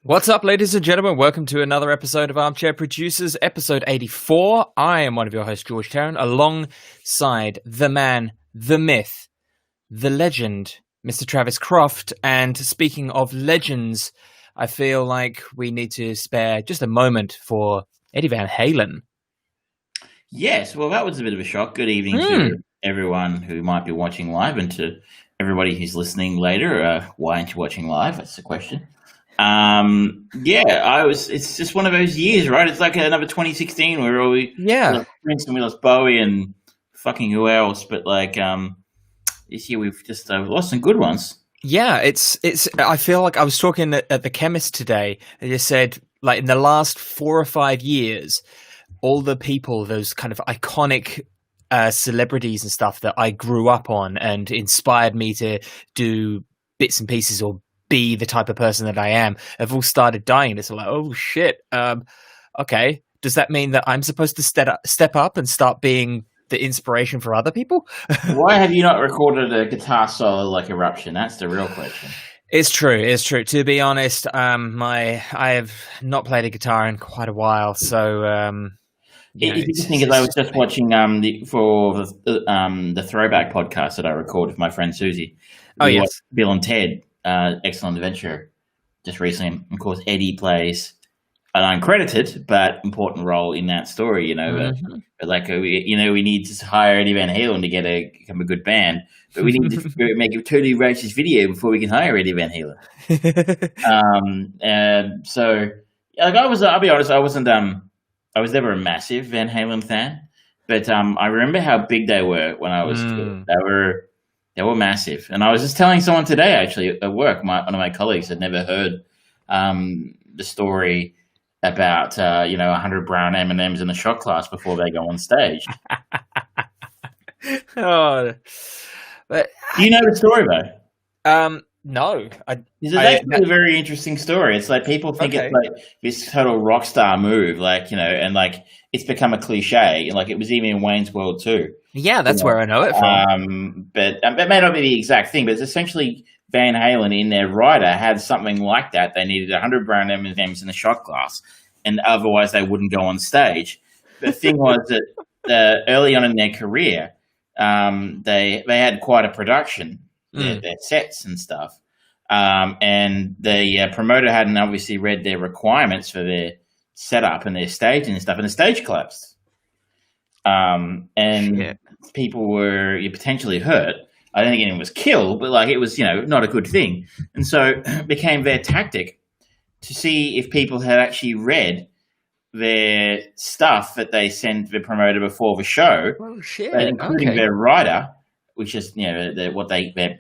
What's up, ladies and gentlemen? Welcome to another episode of Armchair Producers, episode 84. I am one of your hosts, George Tarrant, alongside the man, the myth, the legend, Mr. Travis Croft. And speaking of legends, I feel like we need to spare just a moment for Eddie Van Halen. Yes, well, that was a bit of a shock. Good evening to everyone who might be watching live, and to everybody who's listening later. Why aren't you watching live? That's the question. It's just one of those years, right? It's like another 2016 where we lost Prince and we lost Bowie and fucking who else. But this year we've just lost some good ones. Yeah, it's. I feel like I was talking at the chemist today, and they said, like, in the last 4 or 5 years, all the people, those kind of iconic celebrities and stuff that I grew up on and inspired me to do bits and pieces or be the type of person that I am, have all started dying. It's like, oh shit. Okay. Does that mean that I'm supposed to step up and start being the inspiration for other people? Why have you not recorded a guitar solo like Eruption? That's the real question. It's true. To be honest, I have not played a guitar in quite a while, so interesting because I was just watching the Throwback podcast that I record with my friend Susie. Bill and Ted. Excellent Adventure just recently. Of course, Eddie plays an uncredited but important role in that story, we need to hire Eddie Van Halen to become a good band, but we need to make a totally righteous video before we can hire Eddie Van Halen. I'll be honest, I was never a massive Van Halen fan, but I remember how big they were when I was a kid. They were massive. And I was just telling someone today, actually, at work, one of my colleagues had never heard the story about, 100 brown M&Ms in the shot glass before they go on stage. But do you know the story, though? No. It's actually a very interesting story. It's like people think it's like this total rock star move, and it's become a cliche. Like it was even in Wayne's World too. Yeah, that's where I know it from. But it may not be the exact thing, but it's essentially Van Halen in their rider had something like that. They needed 100 brown M&Ms in a shot glass, and otherwise they wouldn't go on stage. The thing was that early on in their career, they had quite a production. Their sets and stuff, and the promoter hadn't obviously read their requirements for their setup and their staging and stuff, and the stage collapsed. People were potentially hurt. I don't think anyone was killed, but it was not a good thing, and so it became their tactic to see if people had actually read their stuff that they sent the promoter before the show, including their rider, which is their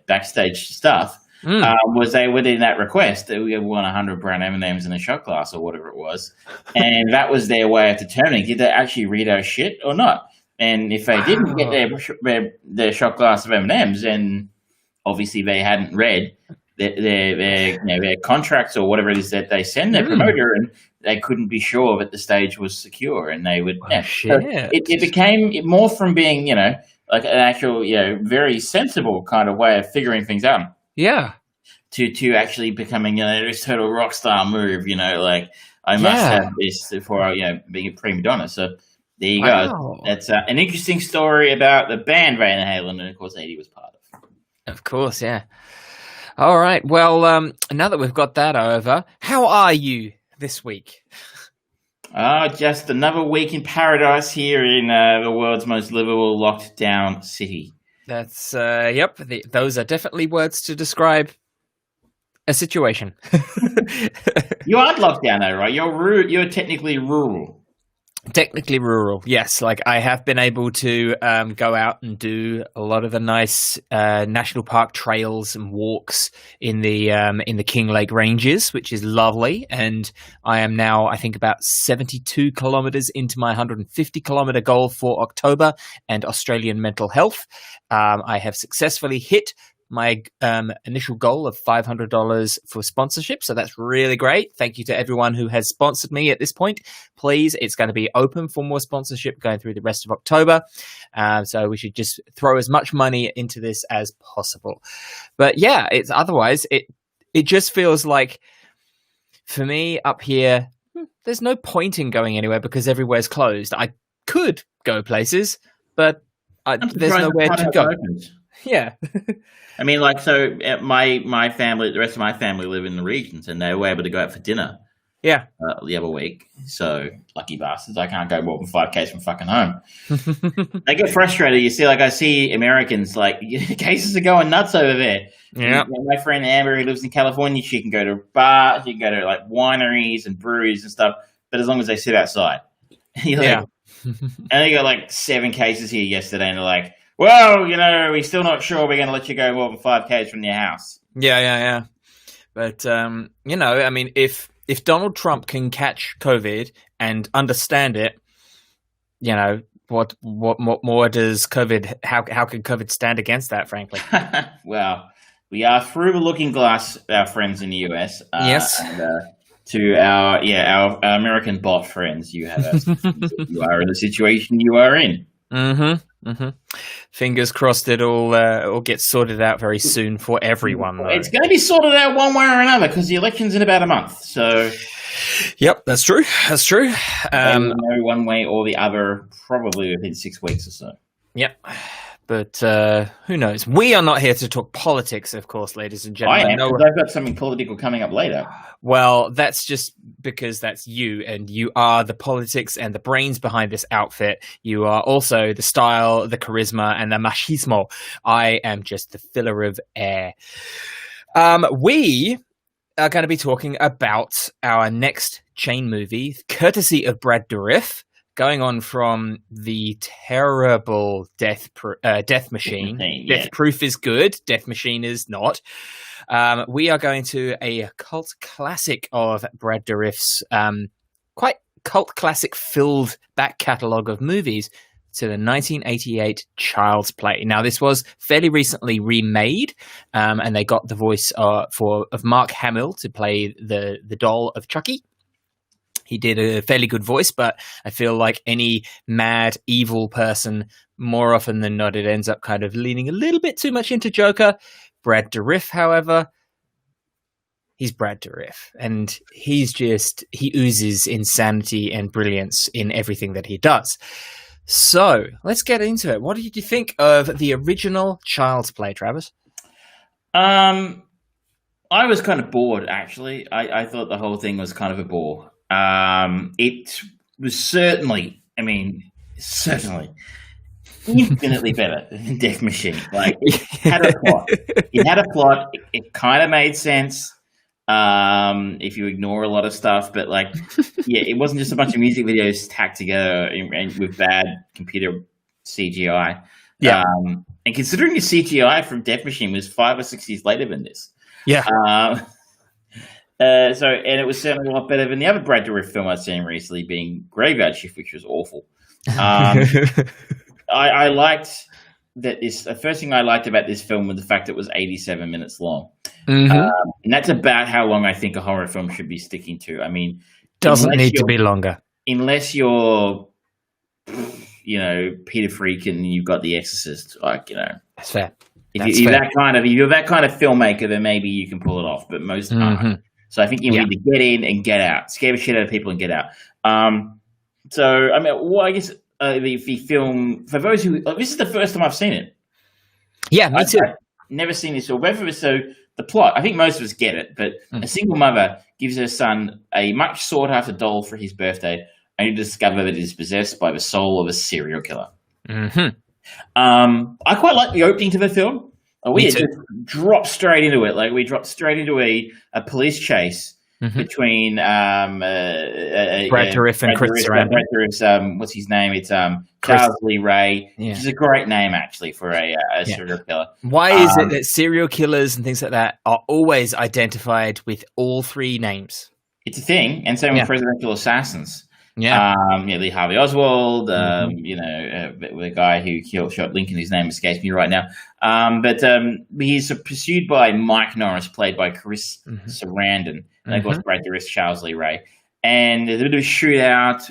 backstage stuff, was they within that request that we won 100 brown M&Ms in a shot glass or whatever it was, and that was their way of determining did they actually read our shit or not. And if they didn't get their shot glass of M&Ms, then obviously they hadn't read their contracts or whatever it is that they send their promoter, and they couldn't be sure that the stage was secure, and they would. So it became more from being like an actual, very sensible kind of way of figuring things out. Yeah. To actually becoming, this total rock star move, I must have this for, being a prima donna. So there you go. That's an interesting story about the band Van Halen, and of course Eddie was part of. Of course, yeah. All right. Well, now that we've got that over, how are you this week? Just another week in paradise here in the world's most livable locked down city. That's, those are definitely words to describe a situation. You aren't locked down though, right? You're technically rural. Technically rural, yes. Like I have been able to go out and do a lot of the nice national park trails and walks in the King Lake Ranges, which is lovely. And I am now, I think, about 72 kilometers into my 150-kilometer goal for October and Australian mental health. I have successfully hit my initial goal of $500 for sponsorship. So that's really great. Thank you to everyone who has sponsored me at this point. Please, it's going to be open for more sponsorship going through the rest of October. So we should just throw as much money into this as possible. But yeah, it just feels like For me, up here, there's no point in going anywhere because everywhere's closed. I could go places, but there's nowhere to go. Yeah. I mean, like, so my family, the rest of my family live in the regions, and they were able to go out for dinner. Yeah. The other week. So, lucky bastards, I can't go more than 5Ks from fucking home. They get frustrated. You see, like, I see Americans, like, cases are going nuts over there. Yeah. My friend Amber, who lives in California, she can go to bars, she can go to, like, wineries and breweries and stuff, but as long as they sit outside. And they got, like, 7 cases here yesterday, and they're like, well, we're still not sure we're going to let you go more than 5Ks from your house. Yeah. But, I mean, if Donald Trump can catch COVID and understand it, what more does COVID? How can COVID stand against that? Frankly, well, we are through the looking glass, our friends in the US. Yes. And, to our American bot friends, you have you are in the situation you are in. Mm-hmm. Fingers crossed it all gets sorted out very soon for everyone. Though. It's going to be sorted out one way or another because the election's in about a month. So, yep, that's true. Know one way or the other, probably within 6 weeks or so. Yep. But who knows? We are not here to talk politics, of course, ladies and gentlemen. I am, because I've got something political coming up later. Well, that's just because that's you, and you are the politics and the brains behind this outfit. You are also the style, the charisma, and the machismo. I am just the filler of air. We are going to be talking about our next chain movie, courtesy of Brad Dourif, going on from the terrible Death Machine. Death Proof is good. Death Machine is not. We are going to a cult classic of Brad Dourif's quite cult classic filled back catalogue of movies to the 1988 Child's Play. Now, this was fairly recently remade, and they got the voice of Mark Hamill to play the doll of Chucky. He did a fairly good voice, but I feel like any mad, evil person, more often than not, it ends up kind of leaning a little bit too much into Joker. Brad Dourif, however, he's Brad Dourif, and he oozes insanity and brilliance in everything that he does. So let's get into it. What did you think of the original Child's Play, Travis? I was kind of bored, actually. I thought the whole thing was kind of a bore. It was certainly infinitely better than Death Machine. Like, it had a plot. It kind of made sense if you ignore a lot of stuff. But, like, yeah, it wasn't just a bunch of music videos tacked together with bad computer CGI. Yeah. And considering the CGI from Death Machine was 5 or 6 years later than this. Yeah. And it was certainly a lot better than the other Brad Dourif film I've seen recently, being Graveyard Shift, which was awful. I liked that the first thing I liked about this film was the fact that it was 87 minutes long. Mm-hmm. And that's about how long I think a horror film should be sticking to. I mean, doesn't need to be longer. Unless you're, Peter Freak and you've got The Exorcist, That's fair. If you're that kind of filmmaker, then maybe you can pull it off, but most aren't. So I think you need to get in and get out, scare the shit out of people and get out. I guess the film, for those who, this is the first time I've seen it. Yeah, me too. I've never seen this, or whether it's so the plot. I think most of us get it, but a single mother gives her son a much sought after doll for his birthday, only to discover that it is possessed by the soul of a serial killer. Mm-hmm. I quite like the opening to the film. We just dropped straight into it. Like, we dropped straight into a police chase between Brad Dourif and Chris Sarandon. Brad Dourif's, what's his name? It's Charles Lee Ray, which is a great name, actually, for a serial killer. Why is it that serial killers and things like that are always identified with all 3 names? It's a thing, and same with presidential assassins. Yeah. Lee Harvey Oswald, the guy who shot Lincoln, whose name escapes me right now. But he's pursued by Mike Norris, played by Chris Sarandon. And of course, Brad Dourif, Charles Lee Ray. And there's a bit of a shootout.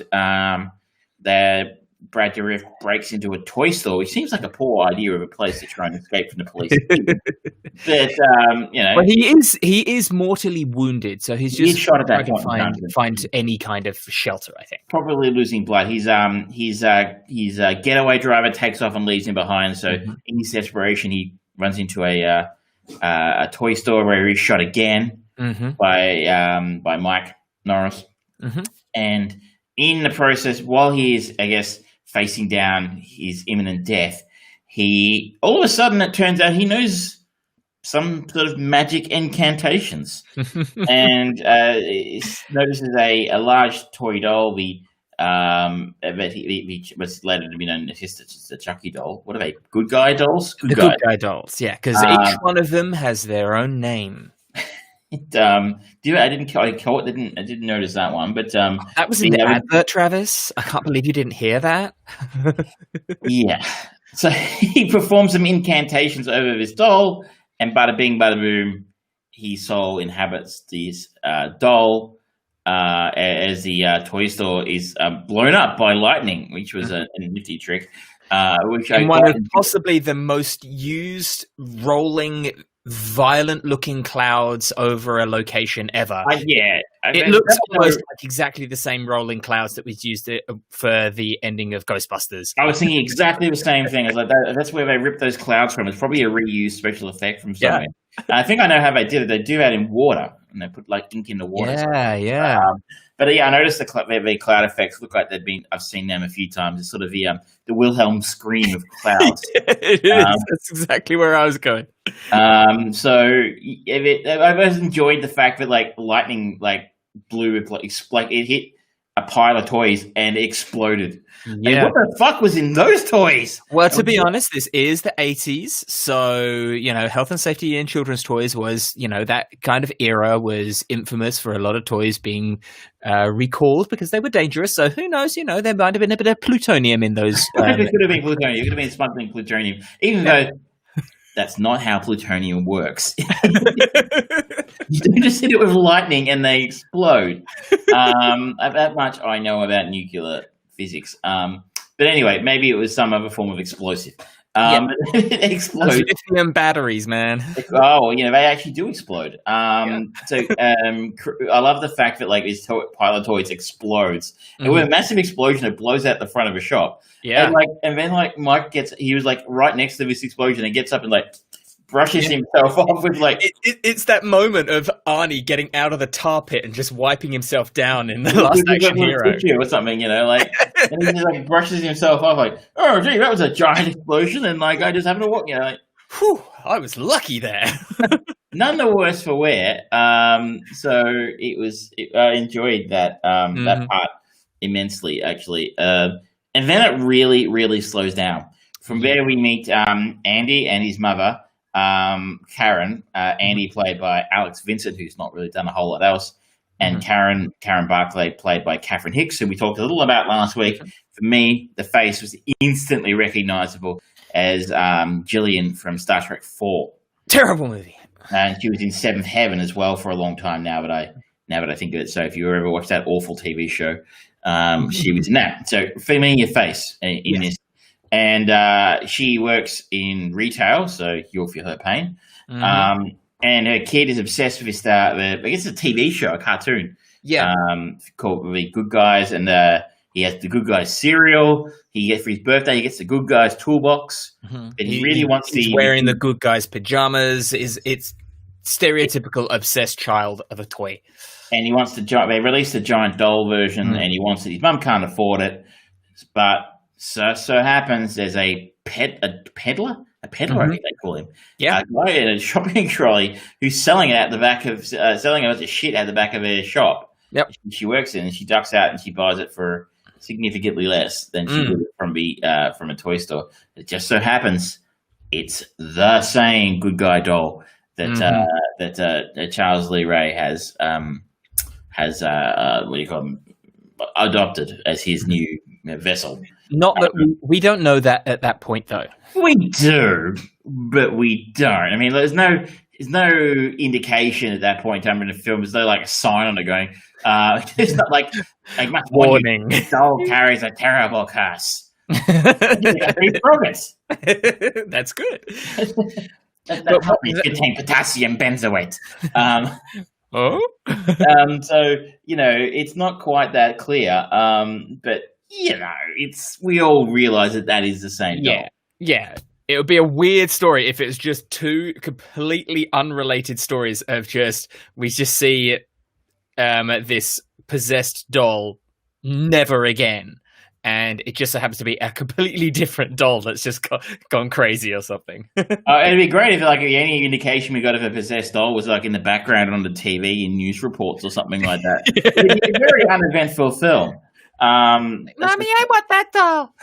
Brad Dourif breaks into a toy store, which seems like a poor idea of a place to try and escape from the police. But well, he is mortally wounded, so he's just shot at that trying to find any kind of shelter. I think probably losing blood. His getaway driver takes off and leaves him behind. So in his desperation, he runs into a toy store where he's shot again by Mike Norris, and in the process, while he is, I guess, facing down his imminent death, he all of a sudden it turns out he knows some sort of magic incantations, and notices a large toy doll. But he was later to be known as just a Chucky doll. What are they? Good guy dolls? Good guy dolls, yeah, because each one of them has their own name. I didn't notice that one, but that was in the advert, Travis. I can't believe you didn't hear that. Yeah, so he performs some incantations over this doll, and bada bing, bada boom, his soul inhabits this doll. As the toy store is blown up by lightning, which was a nifty trick. One of possibly the most used rolling, violent-looking clouds over a location ever. It looks almost like exactly the same rolling clouds that was used for the ending of Ghostbusters. I was thinking exactly the same thing. I was like, that's where they ripped those clouds from. It's probably a reused special effect from somewhere. Yeah. I think I know how they did it. They do that in water, and they put like ink in the water. Yeah. But I noticed the cloud effects look like I've seen them a few times. It's sort of the Wilhelm scream of clouds. It is. That's exactly where I was going. So I've always enjoyed the fact that like lightning blew it hit a pile of toys and exploded. Yeah. What the fuck was in those toys? Well, to be honest, this is the 80s. So, health and safety in children's toys was, that kind of era was infamous for a lot of toys being recalled because they were dangerous. So who knows, there might have been a bit of plutonium in those. It could have been plutonium. It could have been smuggling plutonium. Even though that's not how plutonium works. You don't just hit it with lightning and they explode. That much I know about nuclear physics. But anyway, maybe it was some other form of explosive. It explodes. Lithium batteries, man. They actually do explode. So I love the fact that this pile of toys explodes. And with a massive explosion, it blows out the front of a shop. Yeah. And then Mike he was right next to this explosion and gets up and brushes himself off with it's that moment of Arnie getting out of the tar pit and just wiping himself down in the Last Action Hero or something, and he just brushes himself off oh gee, that was a giant explosion, and I just having to walk, whew, I was lucky there. None the worse for wear. So I enjoyed that that part immensely, actually. And then it really, really slows down. From there we meet Andy and his mother, Karen. Andy played by Alex Vincent, who's not really done a whole lot else, and Karen Barclay played by Catherine Hicks, who we talked a little about last week. For me, the face was instantly recognizable as Jillian from Star Trek 4. Terrible movie. And she was in Seventh Heaven as well for a long time. Now that I think of it, so if you ever watched that awful TV show, she was in that. So familiar face in this. And she works in retail, so you'll feel her pain. And her kid is obsessed with this, I guess a TV show, a cartoon. Yeah. Called The Good Guys. And he has the Good Guys cereal. For his birthday, he gets the Good Guys toolbox. And he really wants he's wearing the Good Guys pajamas. It's stereotypical obsessed child of a toy. And he wants they released the giant doll version, and he wants it. His mum can't afford it. But so happens there's a peddler, I think they call him. Yeah, a guy in a shopping trolley who's selling it at the back of selling a bunch of shit at the back of their shop. Yep. She works in, and she ducks out and she buys it for significantly less than she would from a toy store. It just so happens it's the same Good Guy doll that Charles Lee Ray has what do you call him, adopted as his new vessel. Not that we don't know that at that point, though. We do, but we don't. I mean, there's no indication at that point in time in the film. There's no a sign on it going. It's not like warning. The doll carries a terrible curse. Make progress. That's good. that helped contain potassium benzoate. Oh, So it's not quite that clear. But we all realize that is the same doll. Yeah. It would be a weird story if it was just two completely unrelated stories of we just see this possessed doll never again. And it just so happens to be a completely different doll that's just gone crazy or something. It'd be great if any indication we got of a possessed doll was in the background on the TV in news reports or something like that. It'd be a very uneventful film. Mommy, I want that doll.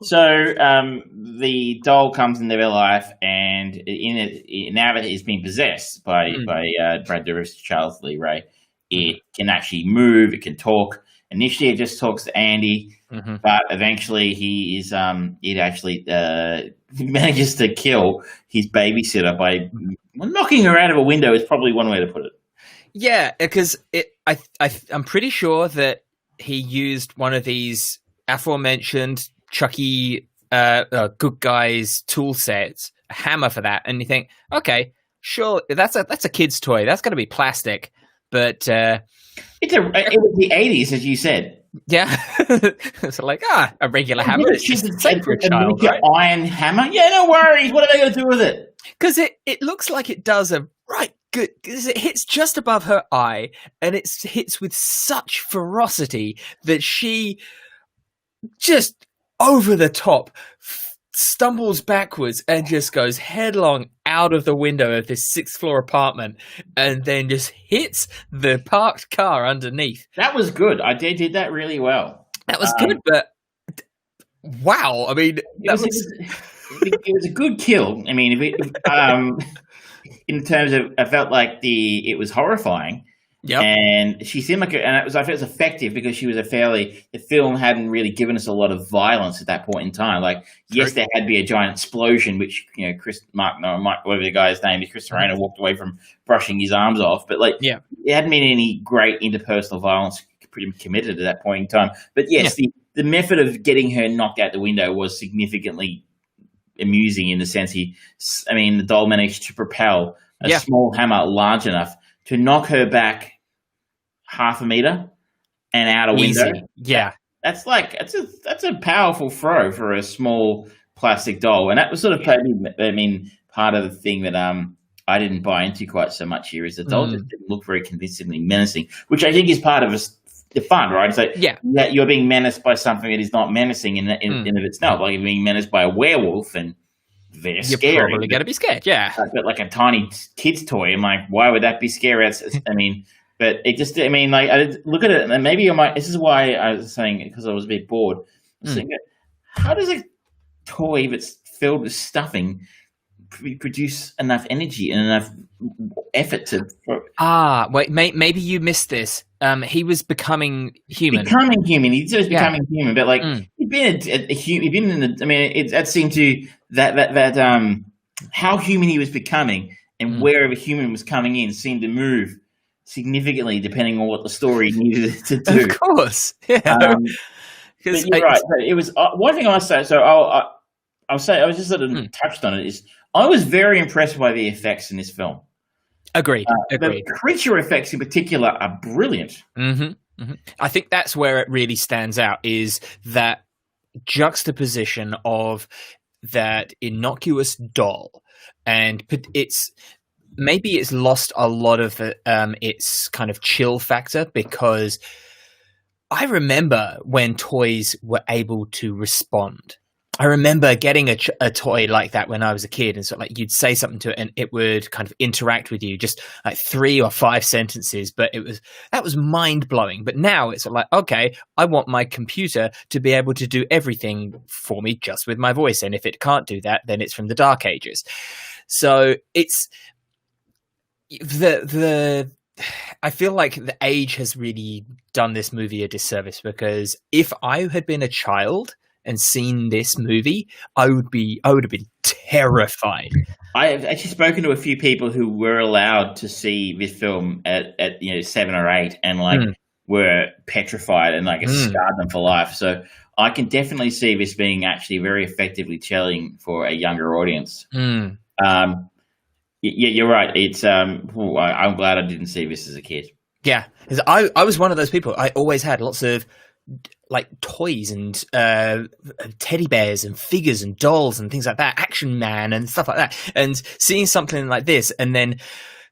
So the doll comes into their life, and in it, now that it's been possessed by Brad Dourif, Charles Lee Ray, it can actually move. It can talk. Initially, it just talks to Andy, but eventually it actually manages to kill his babysitter by knocking her out of a window. Is probably one way to put it. Yeah, because I'm pretty sure that he used one of these aforementioned Chucky good guys tool sets, a hammer for that, and you think, okay, sure, that's a kid's toy. That's going to be plastic, but it was the 80s, as you said. Yeah, it's a regular hammer. It's just the same for a child, right? Iron hammer. Yeah, no worries. What are they going to do with it? Because it looks like it does a right good. Because it hits just above her eye, and it hits with such ferocity that she just over the top stumbles backwards and just goes headlong out of the window of this 6th floor apartment and then just hits the parked car underneath. That was good. They did that really well. That was good, but wow. I mean, it was a good kill. I mean, in terms of, I felt like it was horrifying. Yep. And she seemed I felt it was effective because she was the film hadn't really given us a lot of violence at that point in time. Yes, there had to be a giant explosion, which, Mark, whatever the guy's name is, Chris Serrano walked away from brushing his arms off. But there hadn't been any great interpersonal violence committed at that point in time. But yes, the method of getting her knocked out the window was significantly amusing in the sense the doll managed to propel a small hammer large enough to knock her back half a meter and out a window. Yeah. That's a powerful throw for a small plastic doll. And that was sort of part of the thing that I didn't buy into quite so much here is the doll just didn't look very convincingly menacing, which I think is part of the fun, right? So that you're being menaced by something that is not menacing in of itself. Like you're being menaced by a werewolf and they're scary. You're probably going to be scared, yeah. But like a tiny kid's toy, I'm like, why would that be scary? But it just, I look at it, and maybe this is why I was saying, because I was a bit bored, I was saying, how does a toy that's filled with stuffing produce enough energy and enough effort to... Wait, maybe you missed this. He was becoming human. He's just becoming human, but he'd been a human. He'd been in the. That seemed to that how human he was becoming and wherever human was coming in seemed to move significantly depending on what the story needed it to do. Of course, yeah. But you're right. It was one thing I say. So I'll say I was just sort of touched on it. Is I was very impressed by the effects in this film. Agreed. The creature effects in particular are brilliant. I think that's where it really stands out is that juxtaposition of that innocuous doll, and it's lost a lot of its kind of chill factor, because I remember when toys were able to respond. I remember getting a toy like that when I was a kid, and so you'd say something to it and it would kind of interact with you, just 3 or 5 sentences, but that was mind blowing. But now it's okay, I want my computer to be able to do everything for me just with my voice, and if it can't do that, then it's from the Dark Ages. So it's I feel like the age has really done this movie a disservice, because if I had been a child and seen this movie, I would have been terrified. I have actually spoken to a few people who were allowed to see this film at 7 or 8, and were petrified and like it scarred them for life. So I can definitely see this being actually very effectively telling for a younger audience. Yeah, you're right. It's I'm glad I didn't see this as a kid. Yeah, because I was one of those people. I always had lots of like toys and teddy bears and figures and dolls and things like that, Action Man and stuff like that. And seeing something like this and then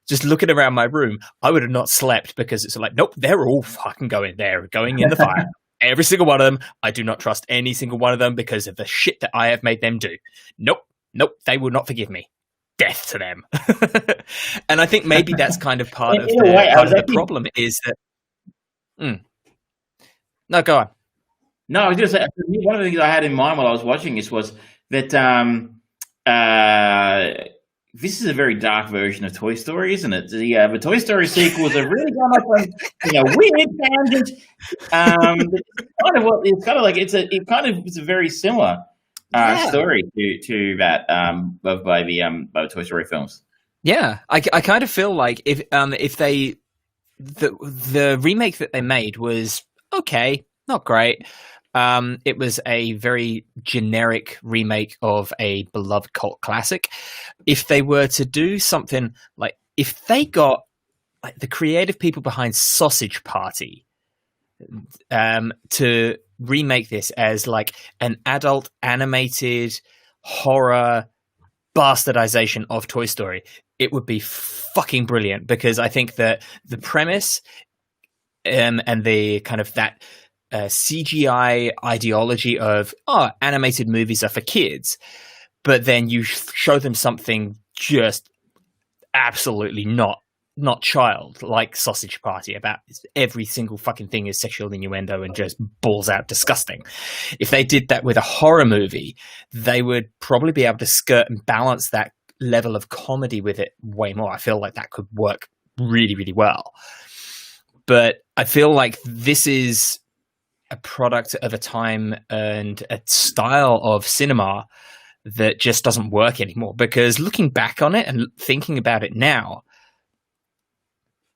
just looking around my room, I would have not slept because it's like, nope, they're all fucking going there, going in the fire. Every single one of them. I do not trust any single one of them because of the shit that I have made them do. Nope, they will not forgive me. Death to them. And I think maybe that's kind of part of the problem is that. No, go on. No, I was going to say one of the things I had in mind while I was watching this was that this is a very dark version of Toy Story, isn't it? The Toy Story sequels are really gone off on weird tangent. It's a very similar story to that by the Toy Story films. Yeah, I kind of feel like if they the remake that they made was okay, not great. It was a very generic remake of a beloved cult classic. If they were to do something like, if they got like the creative people behind Sausage Party to remake this as like an adult animated horror bastardization of Toy Story, it would be fucking brilliant, because I think that the premise and the kind of that CGI ideology of animated movies are for kids, but then you show them something just absolutely not child, like Sausage Party, about every single fucking thing is sexual innuendo and just balls out disgusting. If they did that with a horror movie, they would probably be able to skirt and balance that level of comedy with it way more. I feel like that could work really, really well. But I feel like this is a product of a time and a style of cinema that just doesn't work anymore, because looking back on it and thinking about it now,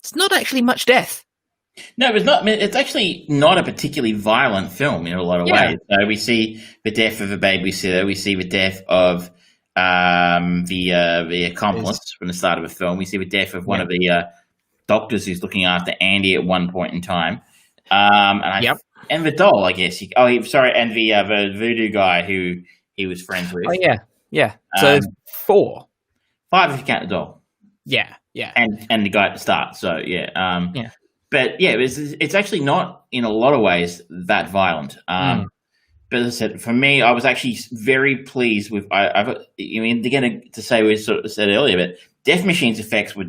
it's not actually much death. No, it's not. I mean, it's actually not a particularly violent film in a lot of ways. So we see the death of a babysitter. We see the death of the accomplice from the start of the film. We see the death of one of the doctors who's looking after Andy at one point in time. And the doll, I guess. And the voodoo guy who he was friends with. Oh, yeah. So 4. 5 if you count the doll. Yeah. And the guy at the start. So, But, yeah, it's actually not, in a lot of ways, that violent. But as I said, for me, I was actually very pleased with... again, to say we sort of said earlier, but Death Machine's effects were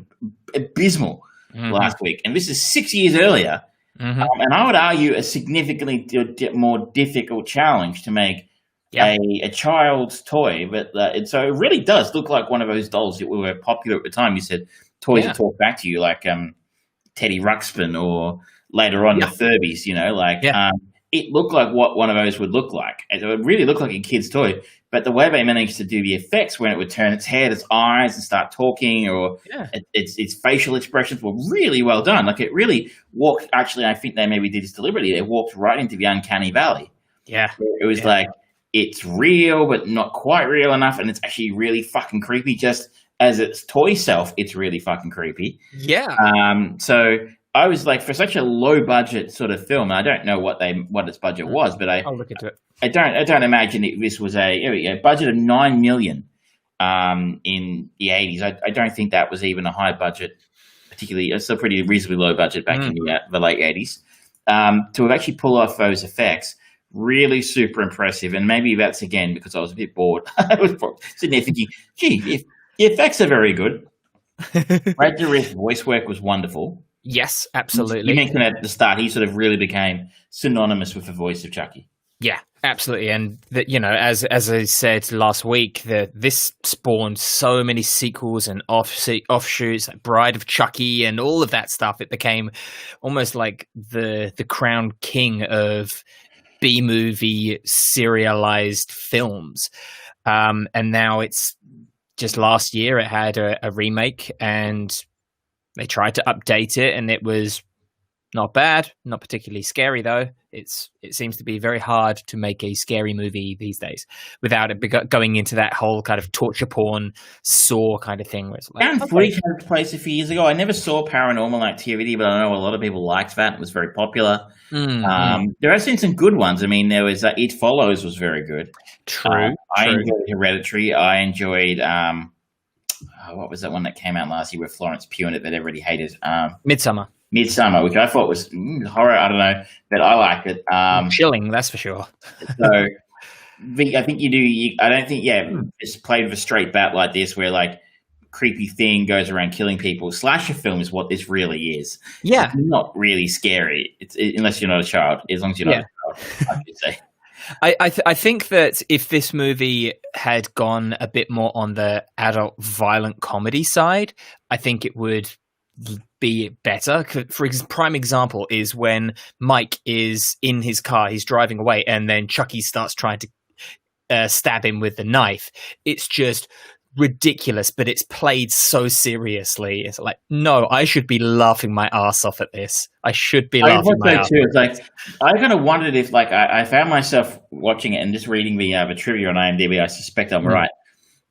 abysmal last week. And this is 6 years earlier. And I would argue a significantly more difficult challenge to make a child's toy. But so it really does look like one of those dolls that were popular at the time. You said toys that talk back to you, like Teddy Ruxpin, or later on the Furbies, it looked like what one of those would look like. It would really look like a kid's toy. But the way they managed to do the effects, when it would turn its head, its eyes, and start talking, or its facial expressions, were really well done. Like, it really walked. Actually, I think they maybe did this deliberately. They walked right into the uncanny valley. Yeah, it was like, it's real, but not quite real enough, and it's actually really fucking creepy. Just as its toy self, it's really fucking creepy. Yeah. So I was like, for such a low budget sort of film, and I don't know what its budget was, but I'll look into it. I don't imagine this was a budget of $9 million in the 80s. I don't think that was even a high budget, particularly. It's a pretty reasonably low budget back in the late 80s. To have actually pulled off those effects, really super impressive. And maybe that's, again, because I was a bit bored. I was sitting there thinking, if the effects are very good. Brad Dourif's voice work was wonderful. Yes, absolutely. You mentioned at the start, he sort of really became synonymous with the voice of Chucky. Yeah, absolutely. And that, as I said last week, this spawned so many sequels and offshoots, like Bride of Chucky and all of that stuff. It became almost like the crown king of B-movie serialized films. And now it's just last year it had a remake, and they tried to update it, and it was Not bad, not particularly scary though. It seems to be very hard to make a scary movie these days without it going into that whole kind of torture porn Saw kind of thing. Where it's like, Found Footage had a place a few years ago. I never saw Paranormal Activity, but I know a lot of people liked that. It was very popular. There have been some good ones. I mean, there was It Follows was very good. True. I enjoyed Hereditary. I enjoyed what was that one that came out last year with Florence Pugh in it that everybody hated? Midsummer, which I thought was horror. I don't know, but I liked it. Chilling, that's for sure. So I think you do. I don't think, it's played with a straight bat like this, where like creepy thing goes around killing people. Slasher film is what this really is. Yeah, it's not really scary. Unless you're not a child. As long as you're not a child, I should say. I think that if this movie had gone a bit more on the adult violent comedy side, I think it would be better. For prime example is when Mike is in his car, he's driving away, and then Chucky starts trying to stab him with the knife. It's just ridiculous, but it's played so seriously. It's like, no, I should be laughing my ass off at this. I should be laughing my ass off. It's like, I kind of wondered if, like, I found myself watching it and just reading the trivia on IMDb. I suspect I'm right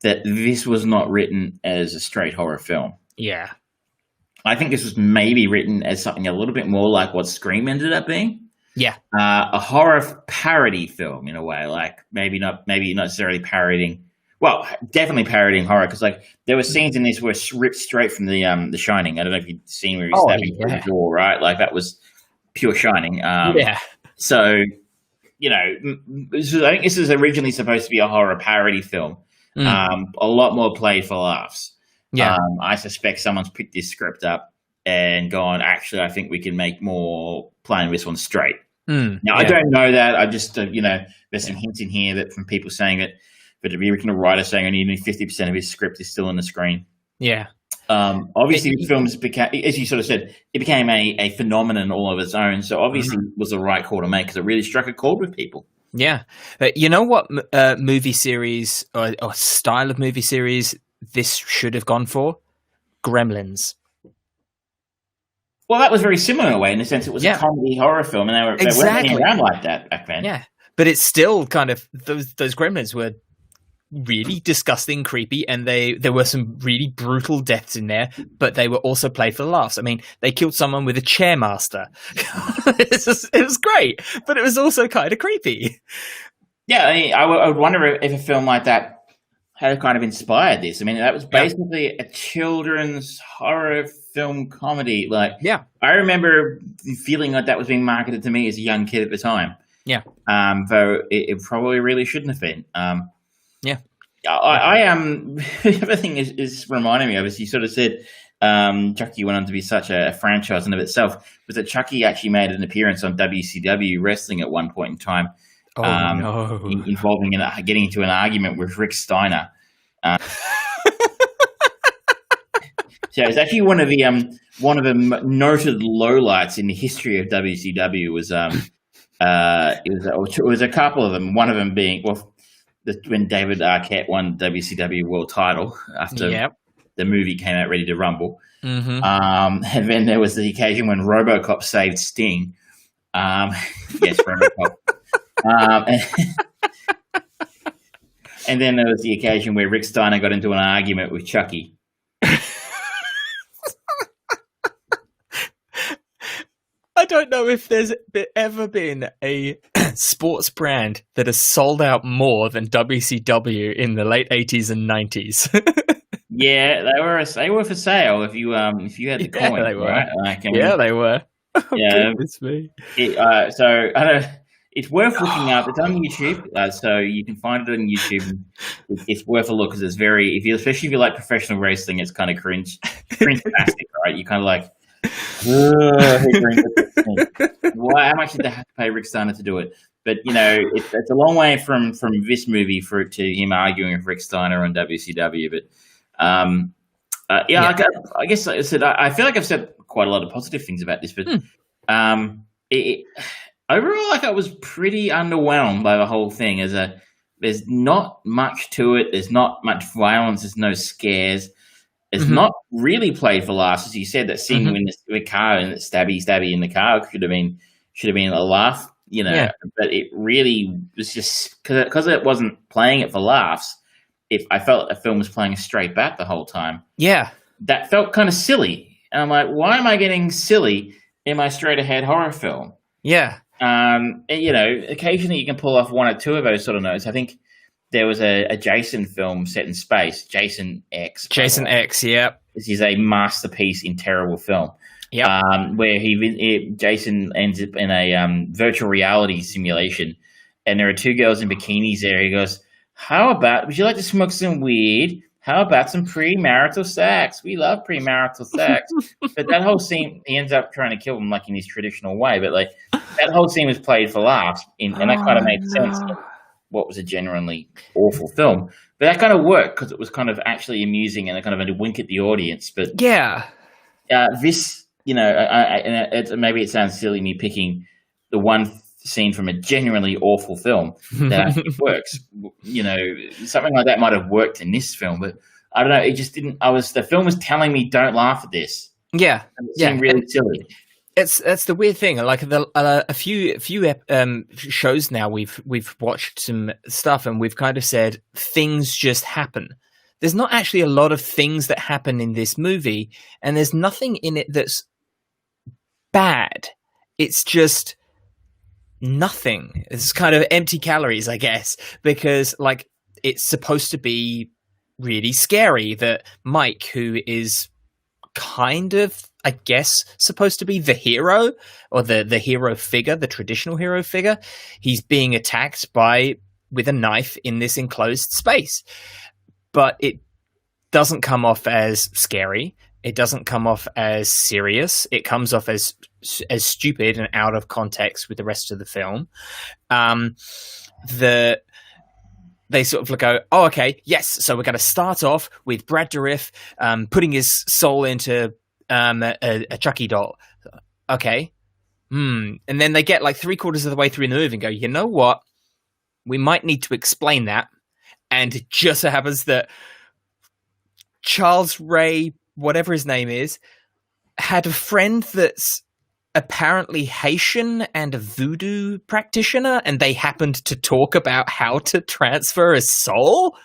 that this was not written as a straight horror film. Yeah. I think this was maybe written as something a little bit more like what Scream ended up being. Yeah. A horror parody film in a way, like maybe not necessarily parodying. Well, definitely parodying horror, because like there were scenes in this were ripped straight from the Shining. I don't know if you've seen where he's stabbing through the door, right? Like that was pure Shining. So, you know, I think this is originally supposed to be a horror parody film. A lot more played for laughs. Yeah, I suspect someone's picked this script up and gone, actually, I think we can make more playing this one straight. Now, I don't know that. I just, there's some hints in here that from people saying that, but the original writer saying only 50% of his script is still on the screen. Yeah. Obviously, the films became, as you sort of said, it became a phenomenon all of its own. So obviously, it was the right call to make because it really struck a chord with people. Yeah. You know what movie series or style of movie series this should have gone for? Gremlins. Well, that was very similar in a way, in the sense it was a comedy horror film, and they weren't around like that back then. Yeah, but it's still kind of those Gremlins were really disgusting, creepy, and there were some really brutal deaths in there, but they were also played for laughs. I mean, they killed someone with a chairmaster. It was great, but it was also kind of creepy. Yeah, I mean, I would wonder if a film like that had kind of inspired this. I mean, that was basically a children's horror film comedy. Like, I remember feeling like that was being marketed to me as a young kid at the time. Yeah. Though it probably really shouldn't have been. I the other thing is reminding me of, as you sort of said, Chucky went on to be such a franchise in of itself, was that Chucky actually made an appearance on WCW wrestling at one point in time. Involving getting into an argument with Rick Steiner. So it's actually one of the noted lowlights in the history of WCW. It was a couple of them. One of them being when David Arquette won the WCW World Title after the movie came out, Ready to Rumble. And then there was the occasion when RoboCop saved Sting. Yes, RoboCop. And then there was the occasion where Rick Steiner got into an argument with Chucky. I don't know if there's ever been a sports brand that has sold out more than WCW in the late 80s and 90s. Yeah, they were for sale if you had the coin. They were. Right? They were. Yeah, goodness me. So I don't. It's worth looking up. It's on YouTube, so you can find it on YouTube. It's worth a look because it's very, especially if you like professional wrestling, it's kind of cringe-tastic, right? You kind of like, how much did they have to pay Rick Steiner to do it? But it's a long way from this movie to him arguing with Rick Steiner on WCW. But I guess like I said, I feel like I've said quite a lot of positive things about this, but overall, I was pretty underwhelmed by the whole thing. There's not much to it. There's not much violence. There's no scares. is not really played for laughs, as you said. That scene in the car and stabby in the car should have been a laugh, But it really was just because it wasn't playing it for laughs. I felt the film was playing a straight bat the whole time. Yeah, that felt kind of silly, and I'm like, why am I getting silly in my straight ahead horror film? Yeah. And, occasionally you can pull off one or two of those sort of notes. I think there was a Jason film set in space, Jason X. Jason X, yeah. This is a masterpiece in terrible film. Yeah. Where Jason ends up in a virtual reality simulation, and there are two girls in bikinis there. He goes, would you like to smoke some weed? How about some premarital sex? We love premarital sex. But that whole scene, he ends up trying to kill him like in his traditional way. But like that whole scene was played for laughs, and that kind of made sense of what was a genuinely awful film. But that kind of worked because it was kind of actually amusing and a kind of a wink at the audience. But yeah, this, maybe it sounds silly me picking the one scene from a genuinely awful film that actually works. Something like that might have worked in this film, but I don't know. It just didn't. The film was telling me don't laugh at this. Yeah, and it seemed really silly. That's the weird thing. Like a few shows now, we've watched some stuff and we've kind of said things just happen. There's not actually a lot of things that happen in this movie, and there's nothing in it that's bad. It's just nothing. It's kind of empty calories, I guess, because like it's supposed to be really scary that Mike, who is kind of, I guess, supposed to be the hero or the hero figure, the traditional hero figure, he's being attacked with a knife in this enclosed space. But it doesn't come off as scary. It doesn't come off as serious. It comes off as stupid and out of context with the rest of the film. They sort of go, oh, okay, yes. So we're going to start off with Brad Dourif putting his soul into a Chucky doll. Okay. And then they get like 3/4 of the way through the movie and go, you know what? We might need to explain that. And it just so happens that Charles Ray, whatever his name is, had a friend that's apparently Haitian and a voodoo practitioner, and they happened to talk about how to transfer a soul.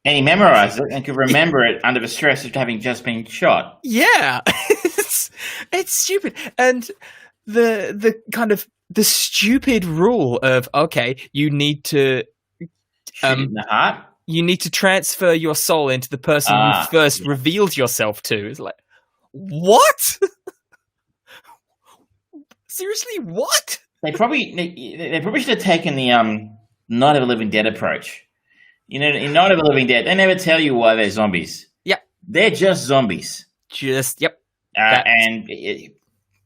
And he memorized it and could remember it under the stress of having just been shot. Yeah, it's stupid. And the kind of the stupid rule of, okay, you need to in the heart. You need to transfer your soul into the person you first revealed yourself to. It's like, what? Seriously, what? They probably should have taken the Night of the Living Dead approach. In Night of the Living Dead, they never tell you why they're zombies. Yep. They're just zombies. Yep.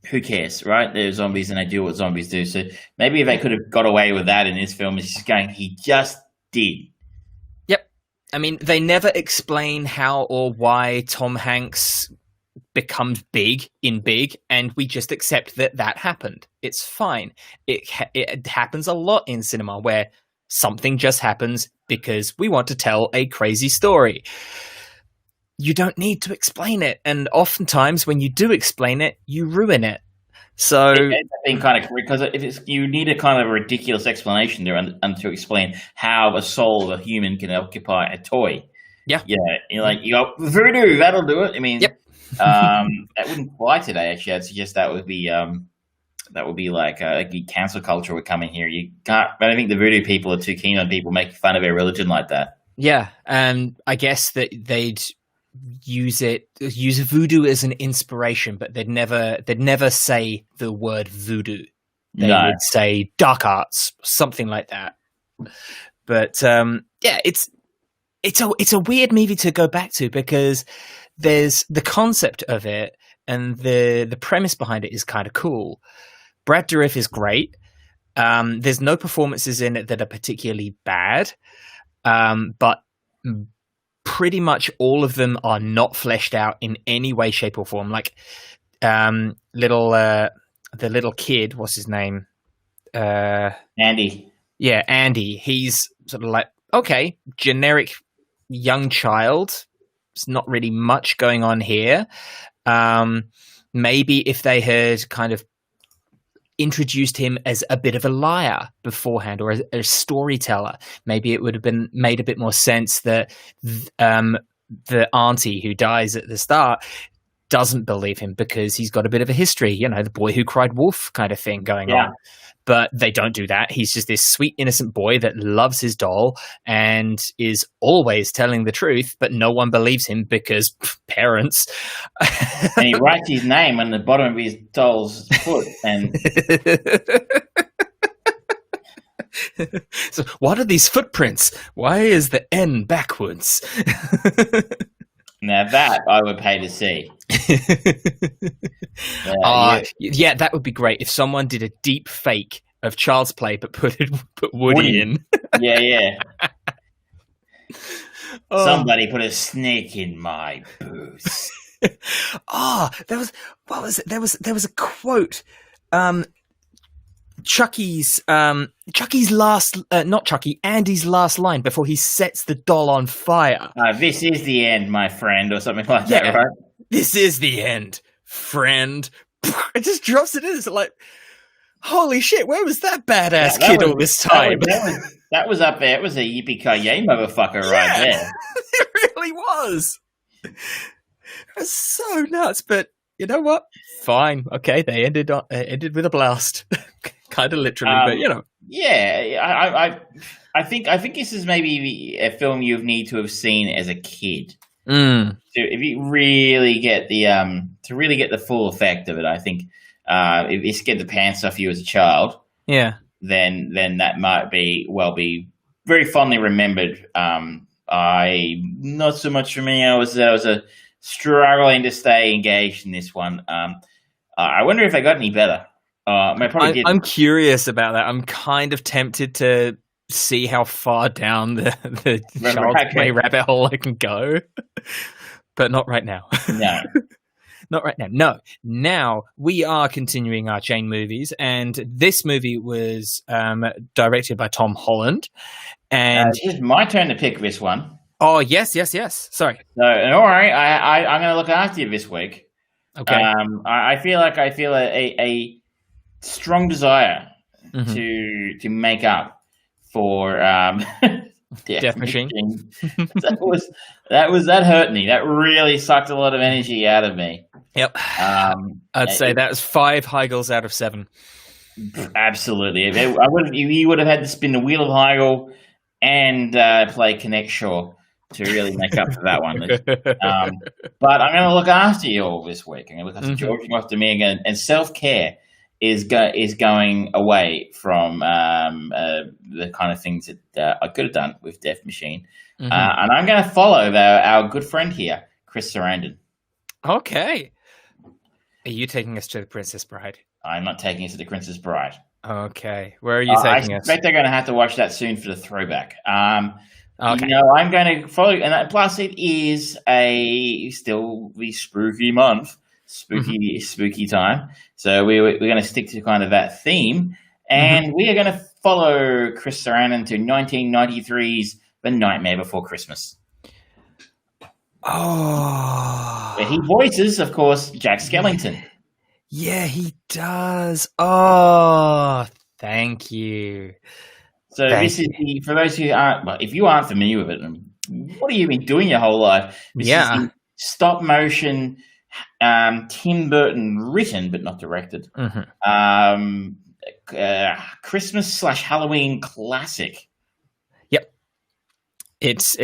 Who cares, right? They're zombies and they do what zombies do. So maybe if they could have got away with that in this film, it's just going, he just did. Yep. I mean, they never explain how or why Tom Hanks becomes big, and we just accept that happened. It's fine. It happens a lot in cinema where something just happens because we want to tell a crazy story. You don't need to explain it, and oftentimes when you do explain it, you ruin it. So it's been kind of, because you need a kind of a ridiculous explanation there and to explain how a soul of a human can occupy a toy. Yeah, you go voodoo, that'll do it. I mean, yep. That wouldn't fly today. Actually, I'd suggest that would be like cancel culture would come in here. You can't. I don't think the voodoo people are too keen on people making fun of their religion like that. Yeah, I guess that they'd use voodoo as an inspiration, but they'd never say the word voodoo. They would say dark arts, something like that. But it's a weird movie to go back to because there's the concept of it and the premise behind it is kind of cool. Brad Dourif is great. There's no performances in it that are particularly bad, but pretty much all of them are not fleshed out in any way, shape, or form. Like the little kid, what's his name? Andy. Yeah, Andy. He's sort of like, okay, generic young child, there's not really much going on here. Maybe if they had kind of introduced him as a bit of a liar beforehand, or a storyteller, maybe it would have been made a bit more sense that the auntie who dies at the start doesn't believe him because he's got a bit of a history, the boy who cried wolf kind of thing going on. But they don't do that. He's just this sweet, innocent boy that loves his doll and is always telling the truth, but no one believes him because parents. And he writes his name on the bottom of his doll's foot. And so, what are these footprints? Why is the N backwards? Now that I would pay to see. Yeah, that would be great if someone did a deep fake of Child's Play but put Woody in. Yeah. Somebody put a snake in my boots. There was a quote. Chucky's last, not Chucky, Andy's last line before he sets the doll on fire. This is the end, my friend, or something like that, right? This is the end, friend. It just drops it in. It's like, holy shit, where was that badass kid all this time? That was up there. It was a yippee-ki-yay motherfucker right there. It really was. It was so nuts, but you know what? Fine. Okay, they ended with a blast. Kind of literally, but Yeah, I think this is maybe a film you need to have seen as a kid. So if you really get the full effect of it, I think if you scared the pants off you as a child, then that might be very fondly remembered. Not so much for me. I was struggling to stay engaged in this one. I wonder if I got any better. I'm curious about that. I'm kind of tempted to see how far down the Child's Play rabbit hole I can go, but not right now. No. Not right now. No. Now we are continuing our chain movies, and this movie was directed by Tom Holland. And it's my turn to pick this one. Oh, yes. Sorry. So, all right, I'm going to look after you this week. Okay. I feel a strong desire to make up for Death Machine. that hurt me. That really sucked a lot of energy out of me. Yep. I'd say that was 5 Heigls out of 7. Absolutely. You would have had to spin the wheel of Heigl and play Connect Shaw to really make up for that one. But I'm going to look after you all this week. I'm going to look after George and after me again. And self-care is going away from the kind of things that I could have done with Death Machine. And I'm going to follow our good friend here, Chris Sarandon. Okay. Are you taking us to The Princess Bride? I'm not taking us to The Princess Bride. Okay. Where are you taking us? I expect they're going to have to watch that soon for the throwback. Okay. I'm going to follow, and plus it is still the spooky month, spooky time. So we're going to stick to kind of that theme, and we are going to follow Chris Sarandon to 1993's The Nightmare Before Christmas. Oh. Where he voices, of course, Jack Skellington. Yeah, he does. Oh, thank you. So this is for those who aren't, well, if you aren't familiar with it, what have you been doing your whole life? This is the stop motion, Tim Burton written but not directed, Christmas/Halloween classic. Yep. This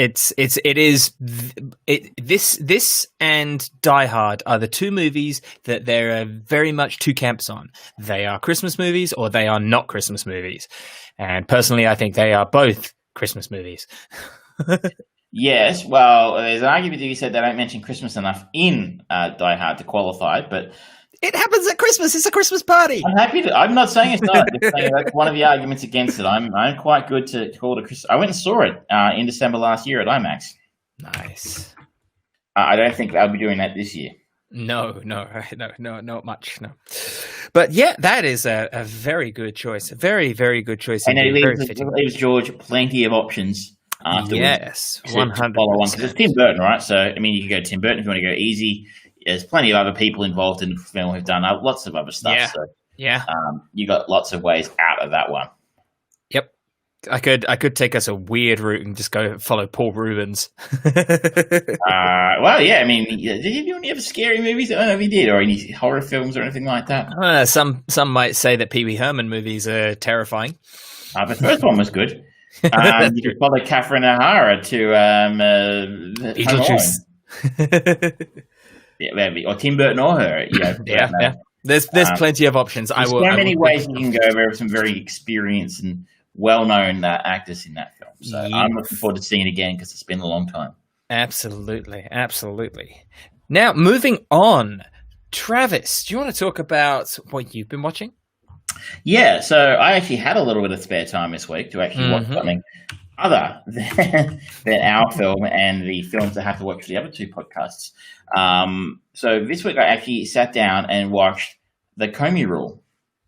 and Die Hard are the two movies that there are very much two camps on. They are Christmas movies or they are not Christmas movies. And personally, I think they are both Christmas movies. Yes, well, there's an argument that you said they don't mention Christmas enough in Die Hard to qualify, but it happens at Christmas. It's a Christmas party. I'm happy to. I'm not saying it's not. I'm just saying that's one of the arguments against it. I'm quite good to call it a Christmas. I went and saw it in December last year at IMAX. Nice. I don't think I'll be doing that this year. No, not much. No, but yeah, that is a very good choice. A very, very good choice. And it leaves George plenty of options afterwards. Yes, To 100%. follow on, because it's Tim Burton, right? So, I mean, you can go Tim Burton if you want to go easy. There's plenty of other people involved in the film who've done lots of other stuff. Yeah. So, Yeah. you got lots of ways out of that one. Yep. I could take us a weird route and just go follow Paul Rubens. Well, yeah. I mean, did you do any other scary movies? I don't know if you did, or any horror films or anything like that. Some might say that Pee Wee Herman movies are terrifying. But the first one was good. You could follow Catherine O'Hara to Beetlejuice. Or Tim Burton or her. Yeah. There's plenty of options. There's so many ways you can go. There are some very experienced and well-known actors in that film. So I'm looking forward to seeing it again because it's been a long time. Absolutely. Now, moving on. Travis, do you want to talk about what you've been watching? Yeah, so I actually had a little bit of spare time this week to actually watch something other than our film and the films I have to watch for the other two podcasts. So this week I actually sat down and watched The Comey Rule.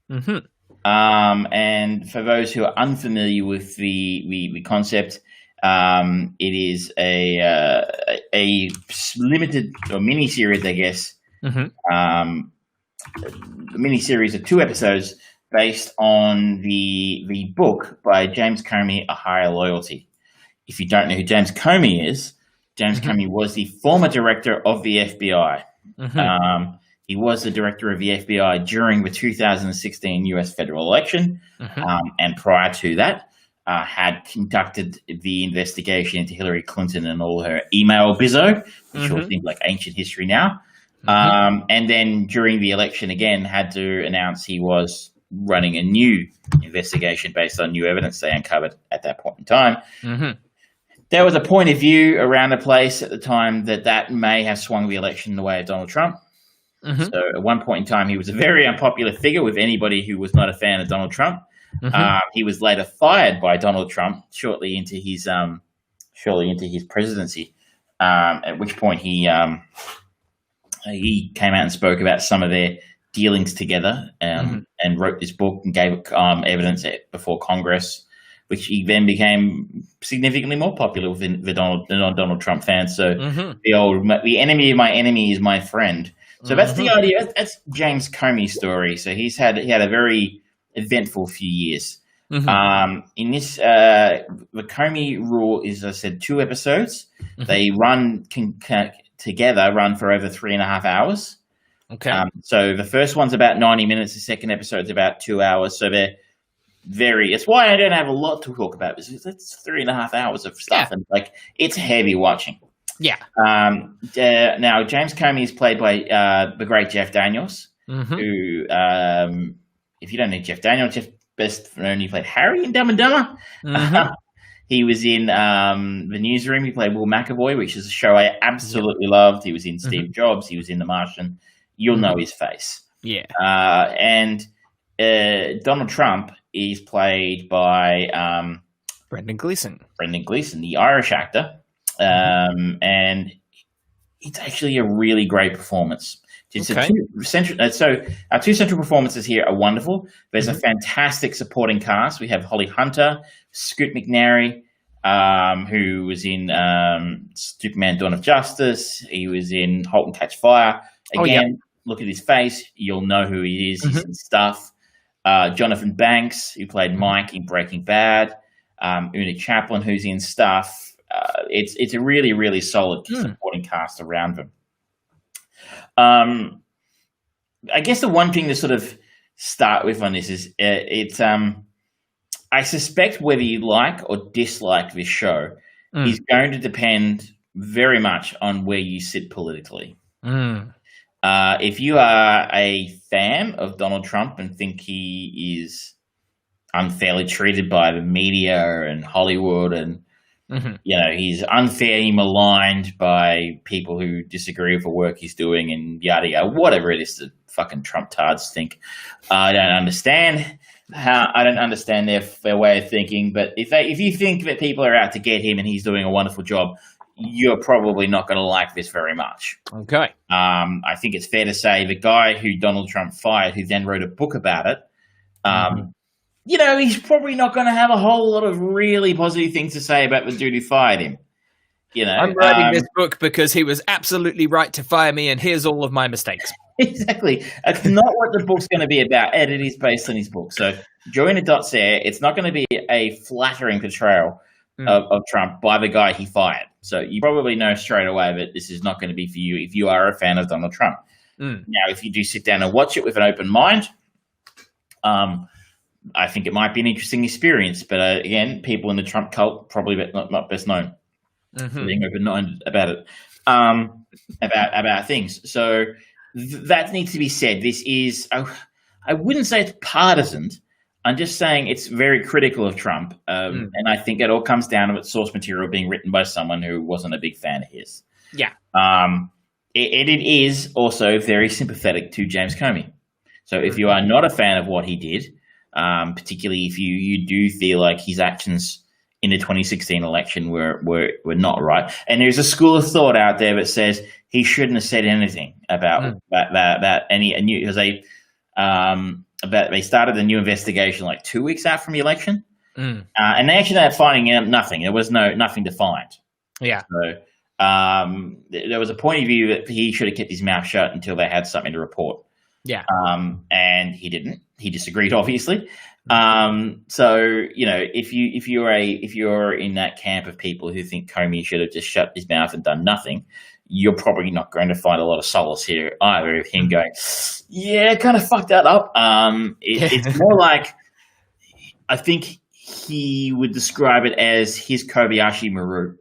Mm-hmm. And for those who are unfamiliar with the concept, it is a limited or mini series, I guess. Mm-hmm. A mini series of 2 episodes based on the book by James Comey, A Higher Loyalty. If you don't know who James Comey is, James Comey was the former director of the FBI. Mm-hmm. He was the director of the FBI during the 2016 U.S. federal election, and prior to that, had conducted the investigation into Hillary Clinton and all her email bizzo, which all seems like ancient history now. And then during the election again, had to announce he was running a new investigation based on new evidence they uncovered at that point in time. Mm-hmm. There was a point of view around the place at the time that may have swung the election in the way of Donald Trump. Mm-hmm. So at one point in time, he was a very unpopular figure with anybody who was not a fan of Donald Trump. Mm-hmm. He was later fired by Donald Trump shortly into his presidency. At which point he came out and spoke about some of their dealings together, and wrote this book and gave evidence before Congress, which he then became significantly more popular within the Donald Trump fans. So the enemy of my enemy is my friend. So that's the idea. That's James Comey's story. So he had a very eventful few years. Mm-hmm. In this, the Comey Rule is, as I said, 2 episodes. Mm-hmm. They run for over 3.5 hours. Okay. So the first one's about 90 minutes. The second episode's about 2 hours. So they're it's why I don't have a lot to talk about. It's 3.5 hours of stuff, and it's heavy watching. Yeah. Now James Comey is played by the great Jeff Daniels, who, if you don't know Jeff Daniels, Jeff best known, he played Harry in Dumb and Dumber. Mm-hmm. He was in The Newsroom. He played Will McAvoy, which is a show I absolutely loved. He was in Steve Jobs. He was in The Martian. You'll know his face. Yeah. And Donald Trump is played by Brendan Gleason. The Irish actor. And it's actually a really great performance. Our 2 central performances here are wonderful. There's a fantastic supporting cast. We have Holly Hunter, Scoot McNairy, who was in Superman: Dawn of Justice. He was in *Halt and Catch Fire*. Again, look at his face. You'll know who he is. He's in stuff. Jonathan Banks, who played Mike in Breaking Bad. Una Chaplin, who's in stuff. It's a really, really solid supporting cast around them. I guess the one thing to sort of start with on this is I suspect whether you like or dislike this show is going to depend very much on where you sit politically. If you are a fan of Donald Trump and think he is unfairly treated by the media and Hollywood and he's unfairly maligned by people who disagree with the work he's doing and yada yada, whatever it is that fucking Trump tards think. I don't understand their way of thinking. But if you think that people are out to get him and he's doing a wonderful job, you're probably not going to like this very much. Okay. I think it's fair to say the guy who Donald Trump fired, who then wrote a book about it, he's probably not going to have a whole lot of really positive things to say about the dude who fired him. I'm writing this book because he was absolutely right to fire me, and here's all of my mistakes. Exactly. That's not what the book's going to be about, and it is based on his book. So join the dots there. It's not going to be a flattering portrayal of Trump by the guy he fired. So you probably know straight away that this is not going to be for you if you are a fan of Donald Trump. Now, if you do sit down and watch it with an open mind, I think it might be an interesting experience. But again, people in the Trump cult probably not best known for being open-minded about it, about things. So that needs to be said. This is, I wouldn't say it's partisan. I'm just saying it's very critical of Trump. And I think it all comes down to its source material being written by someone who wasn't a big fan of his. Yeah. It is also very sympathetic to James Comey. So if you are not a fan of what he did, particularly if you do feel like his actions in the 2016 election were not right, and there's a school of thought out there that says he shouldn't have said anything about any new, because they started a new investigation like 2 weeks out from the election, and they actually ended up finding out nothing. There was nothing to find. Yeah. So there was a point of view that he should have kept his mouth shut until they had something to report. Yeah. And he didn't. He disagreed, obviously. So if you're in that camp of people who think Comey should have just shut his mouth and done nothing, you're probably not going to find a lot of solace here either of him going, yeah, kind of fucked that up. It's more like, I think he would describe it as his Kobayashi Maru.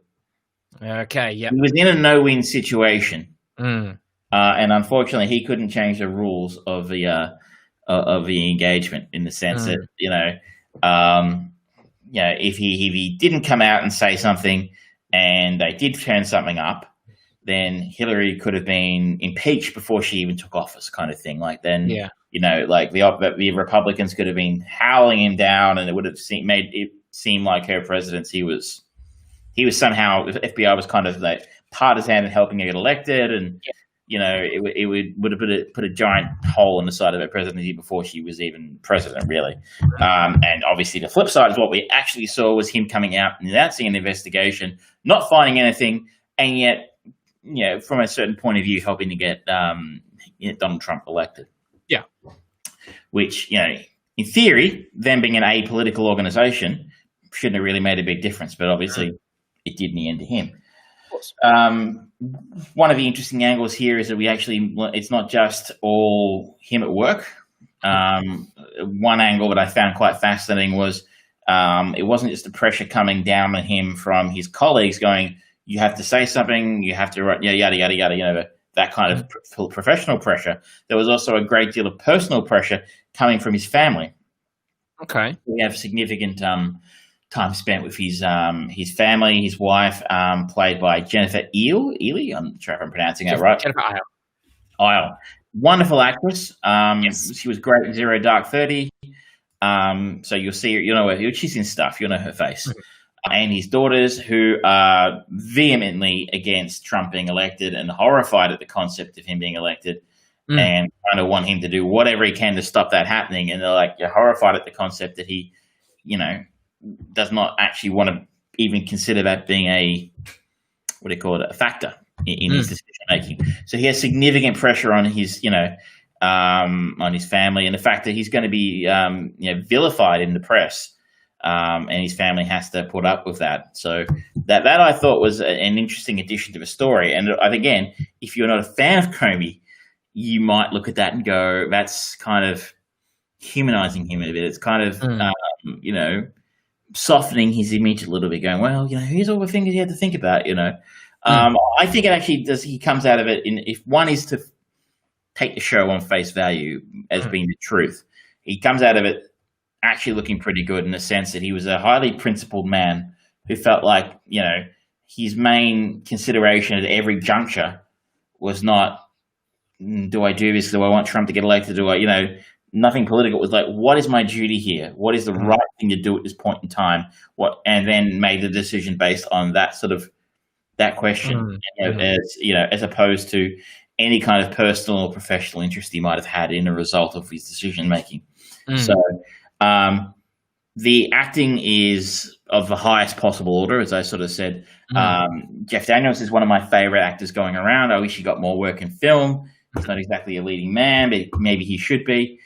Okay, yeah. He was in a no-win situation, and unfortunately, he couldn't change the rules of the engagement in the sense that if he didn't come out and say something, and they did turn something up, then Hillary could have been impeached before she even took office, kind of thing. Like then, like the Republicans could have been howling him down, and it would have made it seem like her presidency was. He was somehow, the FBI was kind of like partisan in helping her get elected, and it would have put a giant hole in the side of her presidency before she was even president, really. And obviously, the flip side is what we actually saw was him coming out and announcing an investigation, not finding anything, and yet, from a certain point of view, helping to get Donald Trump elected. Yeah, which in theory, them being an apolitical organization, shouldn't have really made a big difference, but obviously. It did in the end to him. One of the interesting angles here is that it's not just all him at work. One angle that I found quite fascinating was it wasn't just the pressure coming down on him from his colleagues going, you have to say something, you have to write, yada, yada, yada, that kind of professional pressure. There was also a great deal of personal pressure coming from his family. Okay. We have significant time spent with his family, his wife, played by Jennifer Ehle. I'm not sure if I'm pronouncing that right. Jennifer Ehle. Wonderful actress. Yes. She was great in Zero Dark 30. So you'll see her, she's in stuff. You'll know her face. And his daughters, who are vehemently against Trump being elected and horrified at the concept of him being elected and kind of want him to do whatever he can to stop that happening. And they're like, you're horrified at the concept that he, does not actually want to even consider that being a factor in his decision making. So he has significant pressure on his, on his family, and the fact that he's going to be, vilified in the press, and his family has to put up with that. So that I thought was an interesting addition to the story. And again, if you're not a fan of Comey, you might look at that and go, that's kind of humanizing him a bit. It's kind of, softening his image a little bit, going, well, here's all the things he had to think about, I think it actually does. He comes out of it if one is to take the show on face value as being the truth, he comes out of it actually looking pretty good in the sense that he was a highly principled man who felt like, his main consideration at every juncture was not, do I do this? Do I want Trump to get elected? Do I, nothing political. It was like, what is my duty here? What is the right thing to do at this point in time? And then made the decision based on that question, as opposed to any kind of personal or professional interest he might have had in a result of his decision making. So, The acting is of the highest possible order, as I sort of said. Jeff Daniels is one of my favorite actors going around. I wish he got more work in film. He's not exactly a leading man, but maybe he should be.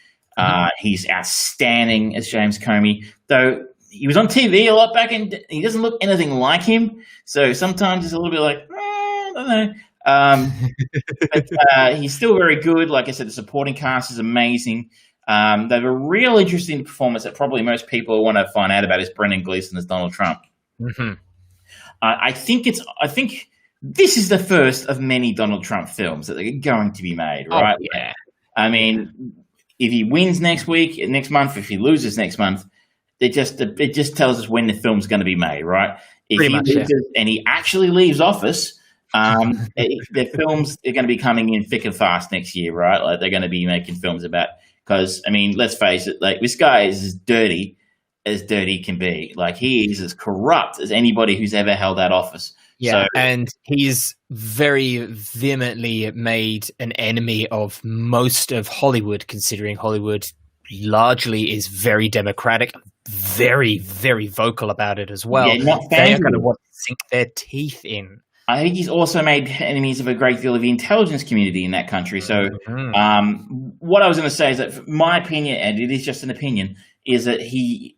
He's outstanding as James Comey, though he was on TV a lot back, and he doesn't look anything like him. So sometimes it's a little bit like, I don't know. But he's still very good. Like I said, the supporting cast is amazing. They have a real interesting performance that probably most people want to find out about is Brennan Gleason as Donald Trump. I think this is the first of many Donald Trump films that are going to be made, right? Oh, yeah. I mean, if he wins next month, if he loses next month, it just tells us when the film's going to be made, right? If he loses and he actually leaves office, the films are going to be coming in thick and fast next year, right? Like they're going to be making films about. Because, I mean, let's face it, like this guy is as dirty can be. Like he is as corrupt as anybody who's ever held that office. Yeah, and he's very vehemently made an enemy of most of Hollywood, considering Hollywood largely is very democratic, very, very vocal about it as well. Yeah, they are going to want to sink their teeth in. I think he's also made enemies of a great deal of the intelligence community in that country. So what I was going to say is that my opinion, and it is just an opinion, is that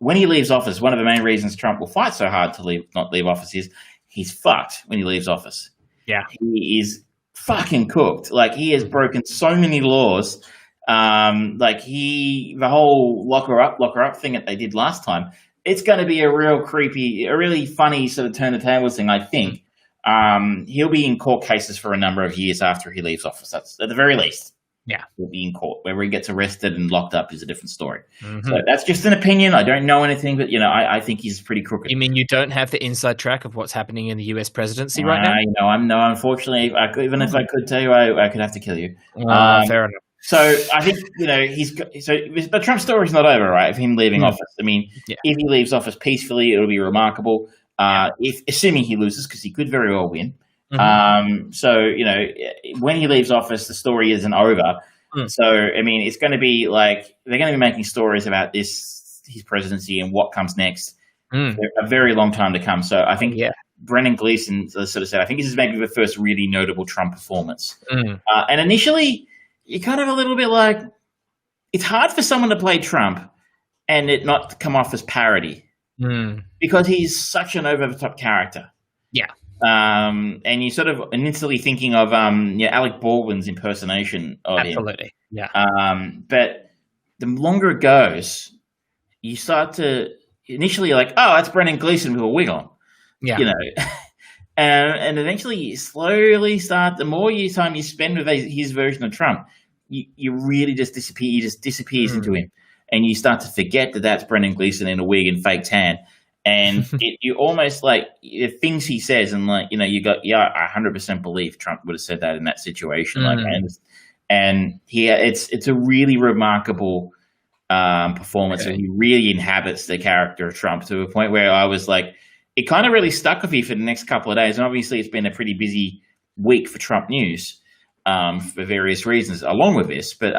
when he leaves office, one of the main reasons Trump will fight so hard to not leave office is he's fucked when he leaves office. Yeah. He is fucking cooked. Like he has broken so many laws. The whole lock her up thing that they did last time, it's going to be a really funny sort of turn the tables thing, I think. He'll be in court cases for a number of years after he leaves office. That's at the very least. Yeah. He'll be in court. Whether he gets arrested and locked up is a different story. So that's just an opinion. I don't know anything, but I think he's pretty crooked. You mean you don't have the inside track of what's happening in the US presidency right now? Unfortunately, even if I could tell you, I could have to kill you. Fair enough. So I think the Trump story is not over, right? Of him leaving office. I mean, if he leaves office peacefully, it'll be remarkable. Assuming he loses, because he could very well win. When he leaves office, the story isn't over. So I mean, it's going to be like they're going to be making stories about his presidency and what comes next for a very long time to come. So I think Brennan Gleason, as I sort of said, I think this is maybe the first really notable Trump performance. And initially, you're kind of a little bit like, it's hard for someone to play Trump and it not come off as parody. Because he's such an over-the-top character. Yeah. And you're sort of instantly thinking of Alec Baldwin's impersonation of him. Absolutely. Yeah. But the longer it goes, you start to initially you're like, oh, that's Brennan Gleason with a wig on. Yeah. And eventually you slowly start, the more time you spend with his version of Trump, you really just disappear. He just disappears into him. And you start to forget that that's Brennan Gleason in a wig and fake tan. And you almost like the things he says, and I 100% believe Trump would have said that in that situation. It's a really remarkable performance, and he really inhabits the character of Trump to a point where I was like, it kind of really stuck with me for the next couple of days. And obviously, it's been a pretty busy week for Trump news for various reasons, along with this. But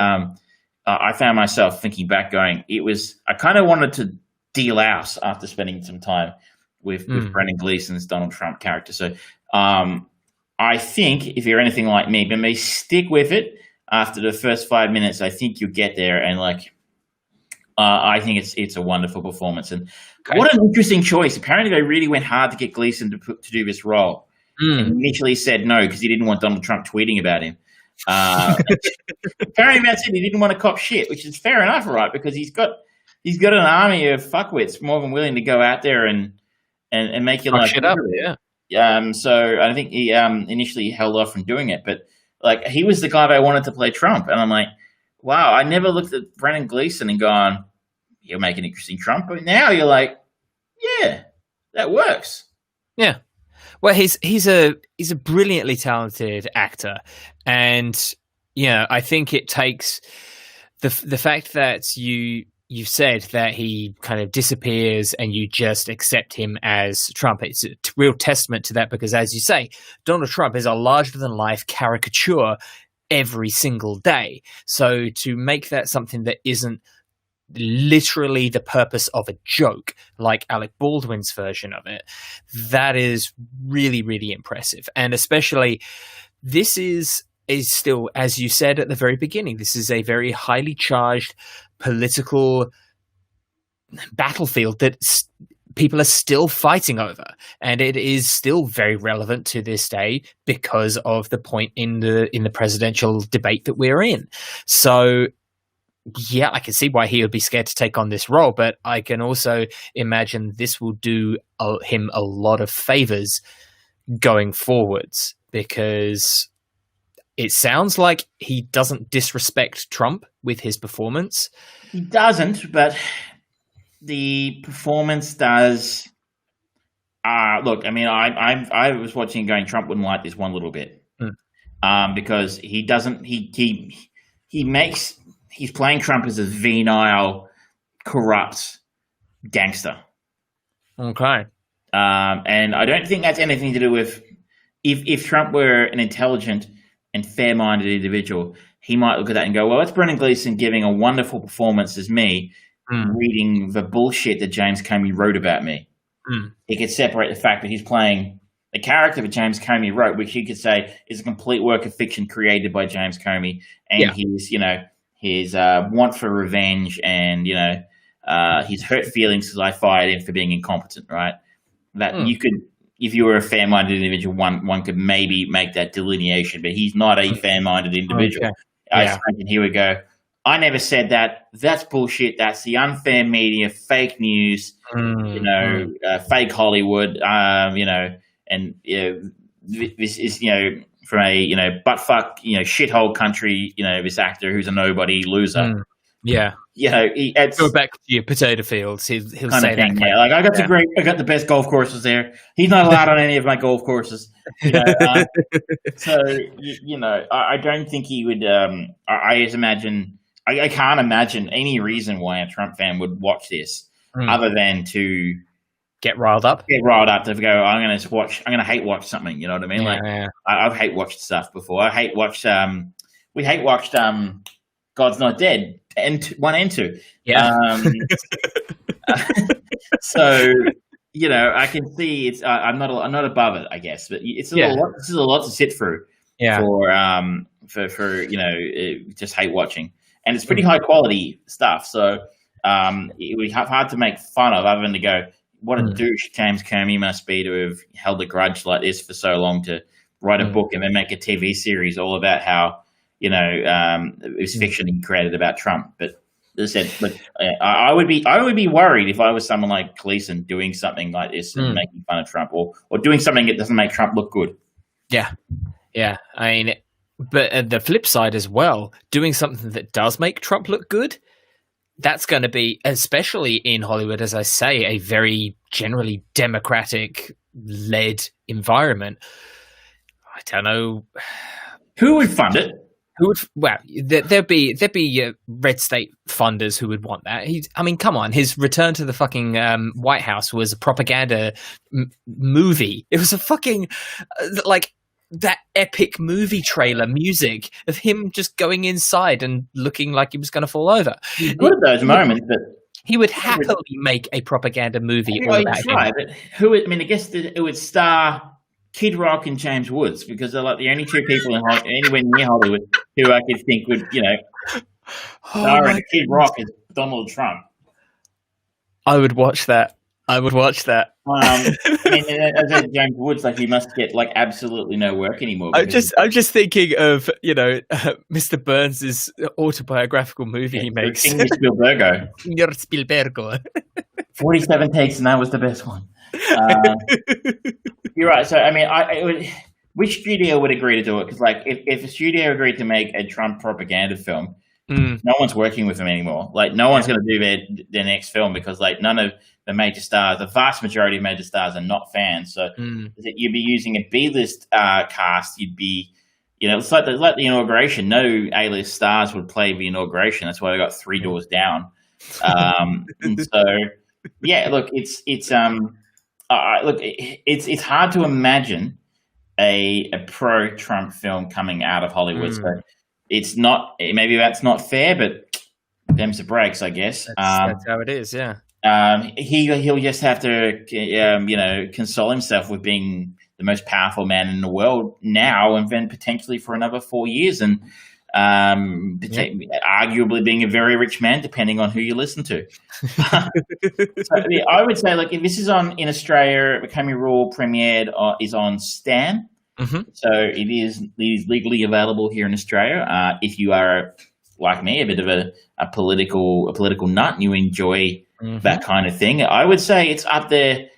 I found myself thinking back, going, I kind of wanted to deal out after spending some time with Brennan Gleason's Donald Trump character. So I think if you're anything like me, but maybe stick with it after the first 5 minutes, I think you'll get there. And I think it's a wonderful performance. And what an interesting choice. Apparently they really went hard to get Gleason to do this role. And initially said no, because he didn't want Donald Trump tweeting about him. Apparently that's it. He didn't want to cop shit, which is fair enough, right? Because he's got an army of fuckwits more than willing to go out there and make you like shit up. Yeah. So I think he initially held off from doing it, but he was the guy that I wanted to play Trump, and I'm like, wow, I never looked at Brennan Gleason and gone, you'll make an interesting Trump, but now you're like, yeah, that works. Yeah. Well, he's a brilliantly talented actor, and I think it takes the fact that you've said that he kind of disappears and you just accept him as Trump. It's a real testament to that, because as you say, Donald Trump is a larger than life caricature every single day. So to make that something that isn't literally the purpose of a joke, like Alec Baldwin's version of it, that is really, really impressive. And especially, this is still, as you said at the very beginning, this is a very highly charged political battlefield that people are still fighting over, and it is still very relevant to this day because of the point in the presidential debate that we're in. So yeah, I can see why he would be scared to take on this role, but I can also imagine this will do him a lot of favors going forwards, because it sounds like he doesn't disrespect Trump with his performance. He doesn't, but the performance does. Look, I mean, I was watching going, Trump wouldn't like this one little bit, because he doesn't. He's playing Trump as a venile, corrupt gangster. Okay. And I don't think that's anything to do with if Trump were an intelligent and fair-minded individual, he might look at that and go, well, that's Brennan Gleason giving a wonderful performance as me, reading the bullshit that James Comey wrote about me. He could separate the fact that he's playing the character that James Comey wrote, which he could say is a complete work of fiction created by James Comey, and his want for revenge, and his hurt feelings because I fired him for being incompetent, right? That you could, if you were a fair-minded individual, one could maybe make that delineation, but he's not a fair-minded individual. Okay. He would go, I never said that. That's bullshit. That's the unfair media, fake news, fake Hollywood, and this is, from a, buttfuck, shithole country, this actor who's a nobody loser. Go back to your potato fields. He'll say that. Yeah, like I got the best golf courses there. He's not allowed on any of my golf courses. So I don't think he would. I can't imagine any reason why a Trump fan would watch this other than to get riled up. To go, I'm going to hate watch something. You know what I mean? I've hate watched stuff before. We hate watched God's Not Dead. 1 and 2. So I can see it's. I'm not above it, I guess, but it's a lot. This is a lot to sit through. For just hate watching, and it's pretty high quality stuff. So it would be hard to make fun of, other than to go, what a douche James Comey must be to have held a grudge like this for so long, to write a book and then make a TV series all about how. It was fiction he created about Trump. But as I said, I would be worried if I was someone like Gleason doing something like this and making fun of Trump, or doing something that doesn't make Trump look good. Yeah. I mean, but the flip side as well, doing something that does make Trump look good, that's going to be, especially in Hollywood, as I say, a very generally Democratic-led environment. I don't know. Who would fund it? There'd be red state funders who would want that. Come on, his return to the fucking White House was a propaganda movie. It was a fucking that epic movie trailer music of him just going inside and looking like he was going to fall over. Good at those moments, but he would happily make a propaganda movie. But I guess it would star Kid Rock and James Woods, because they're like the only two people anywhere near Hollywood who I could think would, starring Kid Rock as Donald Trump. I would watch that. As James Woods, he must get absolutely no work anymore. I'm just thinking of Mr. Burns' autobiographical movie he makes. Señor Spielbergo. 47 takes, and that was the best one. You're right. So, which studio would agree to do it? Because, if a studio agreed to make a Trump propaganda film, no one's working with them anymore. No one's going to do their next film, because, none of the major stars, the vast majority of major stars, are not fans. So, you'd be using a B-list cast. You'd be, it's like the inauguration. No A-list stars would play the inauguration. That's why they got 3 doors down. And so, yeah, look, it's hard to imagine a pro-Trump film coming out of Hollywood. So it's not, maybe that's not fair, but them's the breaks, I guess. That's how it is. Yeah. He'll just have to, console himself with being the most powerful man in the world now, and then potentially for another 4 years, and arguably being a very rich man, depending on who you listen to. I would say, if this is on in Australia, the Comey Rule premiered is on Stan, so it is legally available here in Australia. If you are like me, a bit of a political nut, and you enjoy that kind of thing, I would say it's up there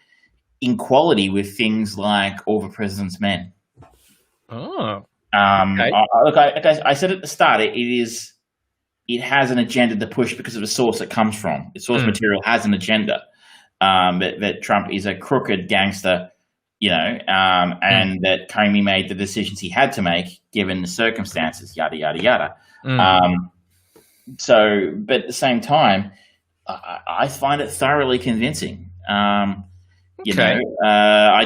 in quality with things like All the President's Men. Oh. Okay. I said at the start, it has an agenda to push because of the source it comes from. The source material has an agenda, that Trump is a crooked gangster, and that Comey made the decisions he had to make given the circumstances, yada, yada, yada. But at the same time, I find it thoroughly convincing. I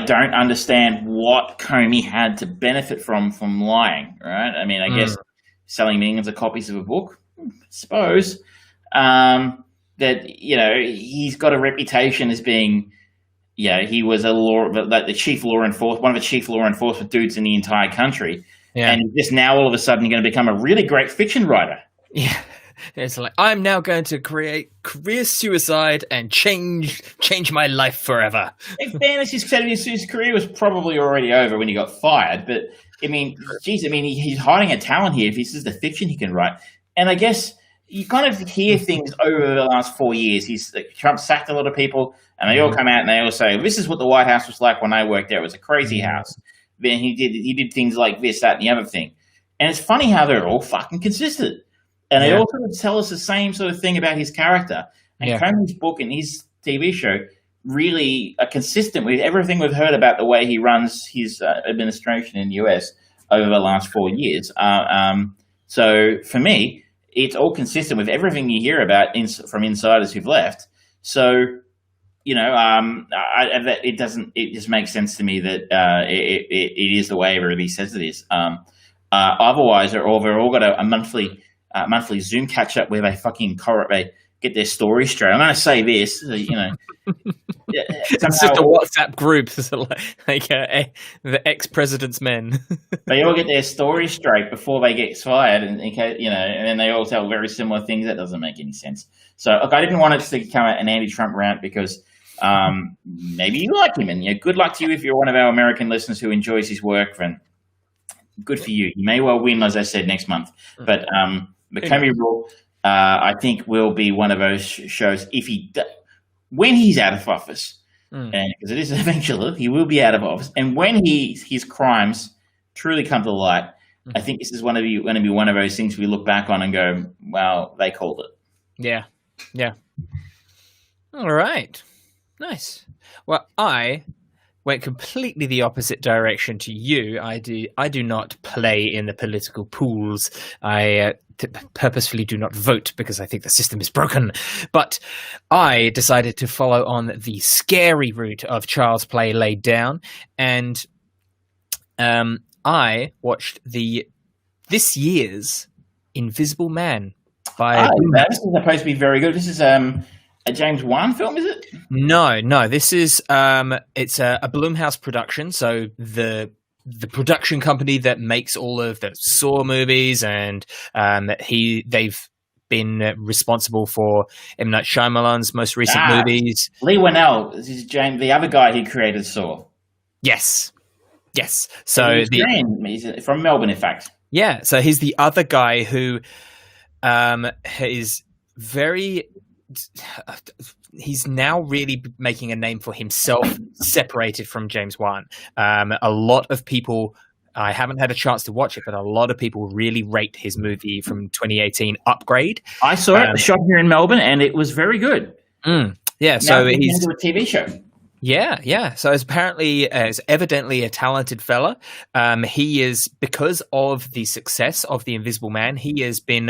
don't understand what Comey had to benefit from lying, right? I mean, I guess selling millions of copies of a book, I suppose. That, he's got a reputation as being, he was the chief law enforcement, one of the chief law enforcement dudes in the entire country. Yeah. And just now all of a sudden going to become a really great fiction writer. Yeah. It's like, I'm now going to create career suicide and change my life forever. In fairness, his career was probably already over when he got fired. But, he's hiding a talent here if this is the fiction he can write. And I guess you kind of hear things over the last 4 years. Trump sacked a lot of people, and they all come out and they all say, this is what the White House was like when I worked there. It was a crazy house. Then he did things like this, that, and the other thing. And it's funny how they're all fucking consistent. And they also tell us the same sort of thing about his character. And Comey's book and his TV show really are consistent with everything we've heard about the way he runs his administration in the US over the last 4 years. So for me, it's all consistent with everything you hear about from insiders who've left. So, it just makes sense to me that it is the way everybody says it is. Otherwise, they've all got a monthly Zoom catch up where they they get their story straight. I'm going to say this, it's just a WhatsApp group, the ex-president's men. They all get their story straight before they get fired, and then they all tell very similar things. That doesn't make any sense. So, I didn't want it to become an anti-Trump rant because maybe you like him, and good luck to you if you're one of our American listeners who enjoys his work. Then good for you. You may well win, as I said, next month. But the Comey Rule, I think, will be one of those shows when he's out of office, and because it is eventually, he will be out of office, and when his crimes truly come to light, I think this is going to be one of those things we look back on and go, "Well, they called it." Yeah. All right, nice. Well, I went completely the opposite direction to you. I do not play in the political pools. I purposefully do not vote because I think the system is broken. But I decided to follow on the scary route of Child's Play laid down, and I watched this year's Invisible Man by. This is supposed to be very good. This is a James Wan film, is it? No. This is it's a Blumhouse production. So the production company that makes all of the Saw movies, and they've been responsible for M. Night Shyamalan's most recent movies. Lee Winnell, this is James, the other guy who created Saw. Yes. So he's from Melbourne, in fact. Yeah. So he's the other guy who is very. He's now really making a name for himself, separated from James Wan. A lot of people, I haven't had a chance to watch it, but a lot of people really rate his movie from 2018, Upgrade. I saw it, shot here in Melbourne, and it was very good. Yeah, so he's into a TV show. Yeah. So it's evidently a talented fella. He is, because of the success of The Invisible Man, he has been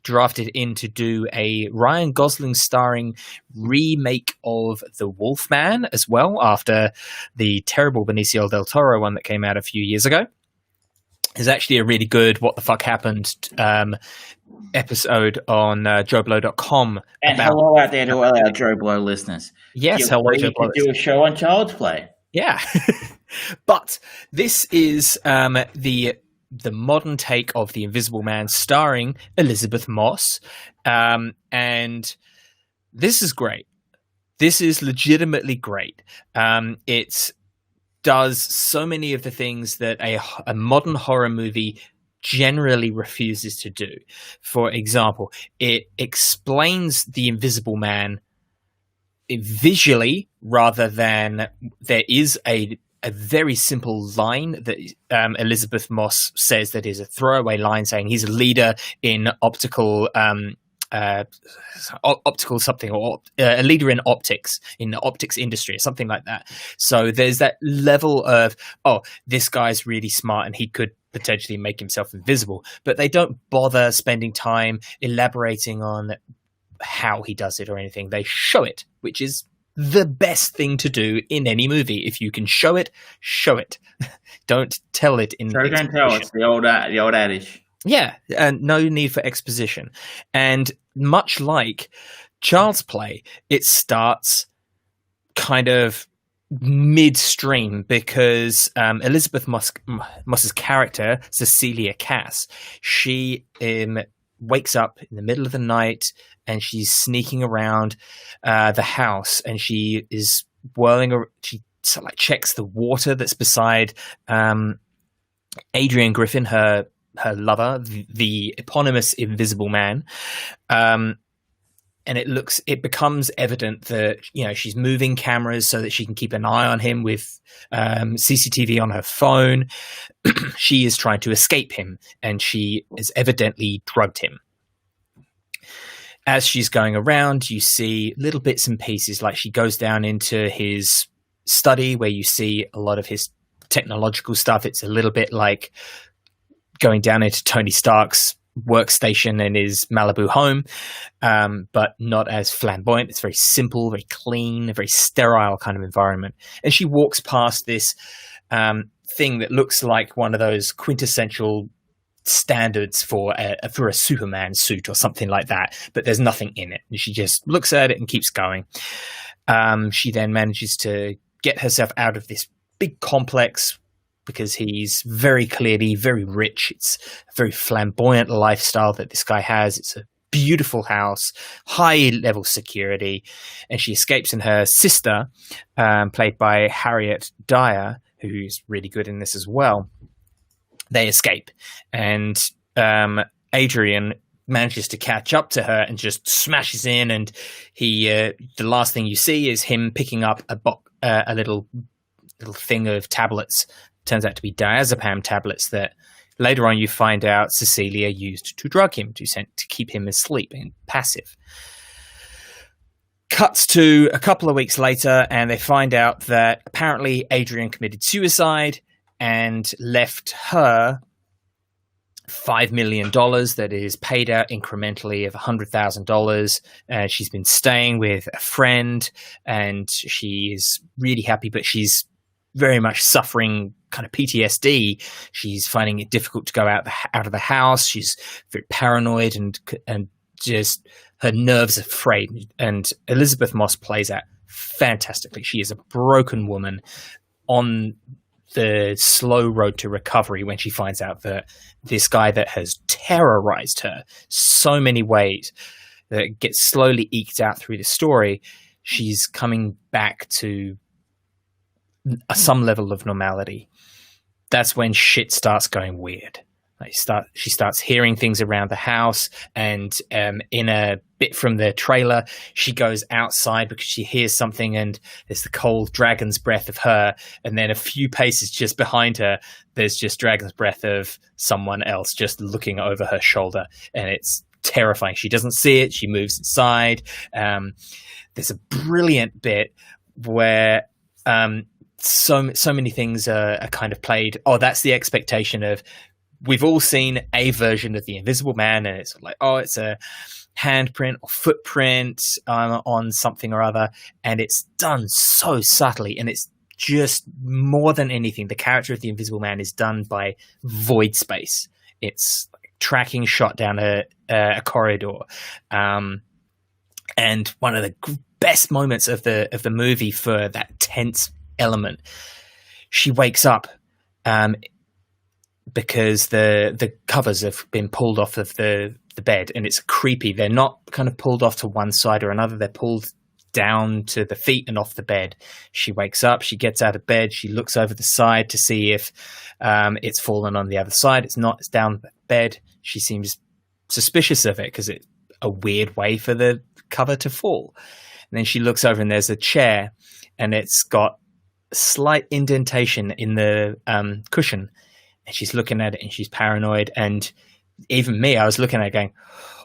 drafted in to do a Ryan Gosling starring remake of The Wolfman as well, after the terrible Benicio del Toro one that came out a few years ago. It's actually a really good what the fuck happened episode on JoeBlow.com. And hello out there to all our Joe Blow listeners. Yes, Feel hello, free Joe to Blow. do a show on Child's Play. Yeah. But this is the modern take of The Invisible Man starring Elizabeth Moss. And this is great. This is legitimately great. It does so many of the things that a modern horror movie generally refuses to do. For example, it explains the Invisible Man visually rather than there is a very simple line that Elizabeth Moss says that is a throwaway line saying he's a leader in optical something, or a leader in the optics industry or something like that. So there's that level of, oh, this guy's really smart and he could potentially make himself invisible, but they don't bother spending time elaborating on how he does it or anything. They show it, which is the best thing to do in any movie. If you can show it, show it. Don't tell it in Show don't tell. It's the old adage. Yeah, and no need for exposition. And much like Child's Play, it starts kind of midstream because Elizabeth Moss's character, Cecilia Cass, she wakes up in the middle of the night and she's sneaking around the house, and she is whirling. She sort of like checks the water that's beside Adrian Griffin, her lover, the eponymous Invisible Man. And it becomes evident that, you know, she's moving cameras so that she can keep an eye on him with CCTV on her phone. She is trying to escape him, and she has evidently drugged him. As she's going around, you see little bits and pieces, like she goes down into his study where you see a lot of his technological stuff. It's a little bit like going down into Tony Stark's workstation in his Malibu home, but not as flamboyant. It's very simple, very clean, a very sterile kind of environment. And she walks past this thing that looks like one of those quintessential standards for a Superman suit or something like that, but there's nothing in it. And she just looks at it and keeps going. She then manages to get herself out of this big complex because he's very clearly very rich. It's a very flamboyant lifestyle that this guy has. It's a beautiful house, high-level security, and she escapes. And her sister, played by Harriet Dyer, who's really good in this as well, they escape. And Adrian manages to catch up to her and just smashes in, and the last thing you see is him picking up a little thing of tablets. Turns out to be diazepam tablets that later on you find out Cecilia used to drug him, to keep him asleep and passive. Cuts to a couple of weeks later, and they find out that apparently Adrian committed suicide and left her $5 million that is paid out incrementally of $100,000. She's been staying with a friend, and she is really happy, but she's very much suffering kind of PTSD. She's finding it difficult to go out of the house. She's very paranoid and just her nerves are frayed. And Elizabeth Moss plays that fantastically. She is a broken woman on the slow road to recovery when she finds out that this guy that has terrorized her so many ways that gets slowly eked out through the story, she's coming back to some level of normality. That's when shit starts going weird. She starts hearing things around the house, and in a bit from the trailer, she goes outside because she hears something, and there's the cold dragon's breath of her, and then a few paces just behind her, there's just dragon's breath of someone else just looking over her shoulder, and it's terrifying. She doesn't see it. She moves inside. There's a brilliant bit where so many things are kind of played. Oh, that's the expectation of, we've all seen a version of the Invisible Man, and it's like, oh, it's a handprint or footprint on something or other, and it's done so subtly, and it's just more than anything, the character of the Invisible Man is done by void space. It's tracking shot down a corridor. And one of the best moments of the movie for that tense element, she wakes up because the covers have been pulled off of the bed, and it's creepy. They're not kind of pulled off to one side or another. They're pulled down to the feet and off the bed. She wakes up, she gets out of bed, she looks over the side to see if it's fallen on the other side. It's not, it's down the bed. She seems suspicious of it because it's a weird way for the cover to fall. And then she looks over and there's a chair, and it's got a slight indentation in the cushion, and she's looking at it and she's paranoid. And even me, I was looking at it going,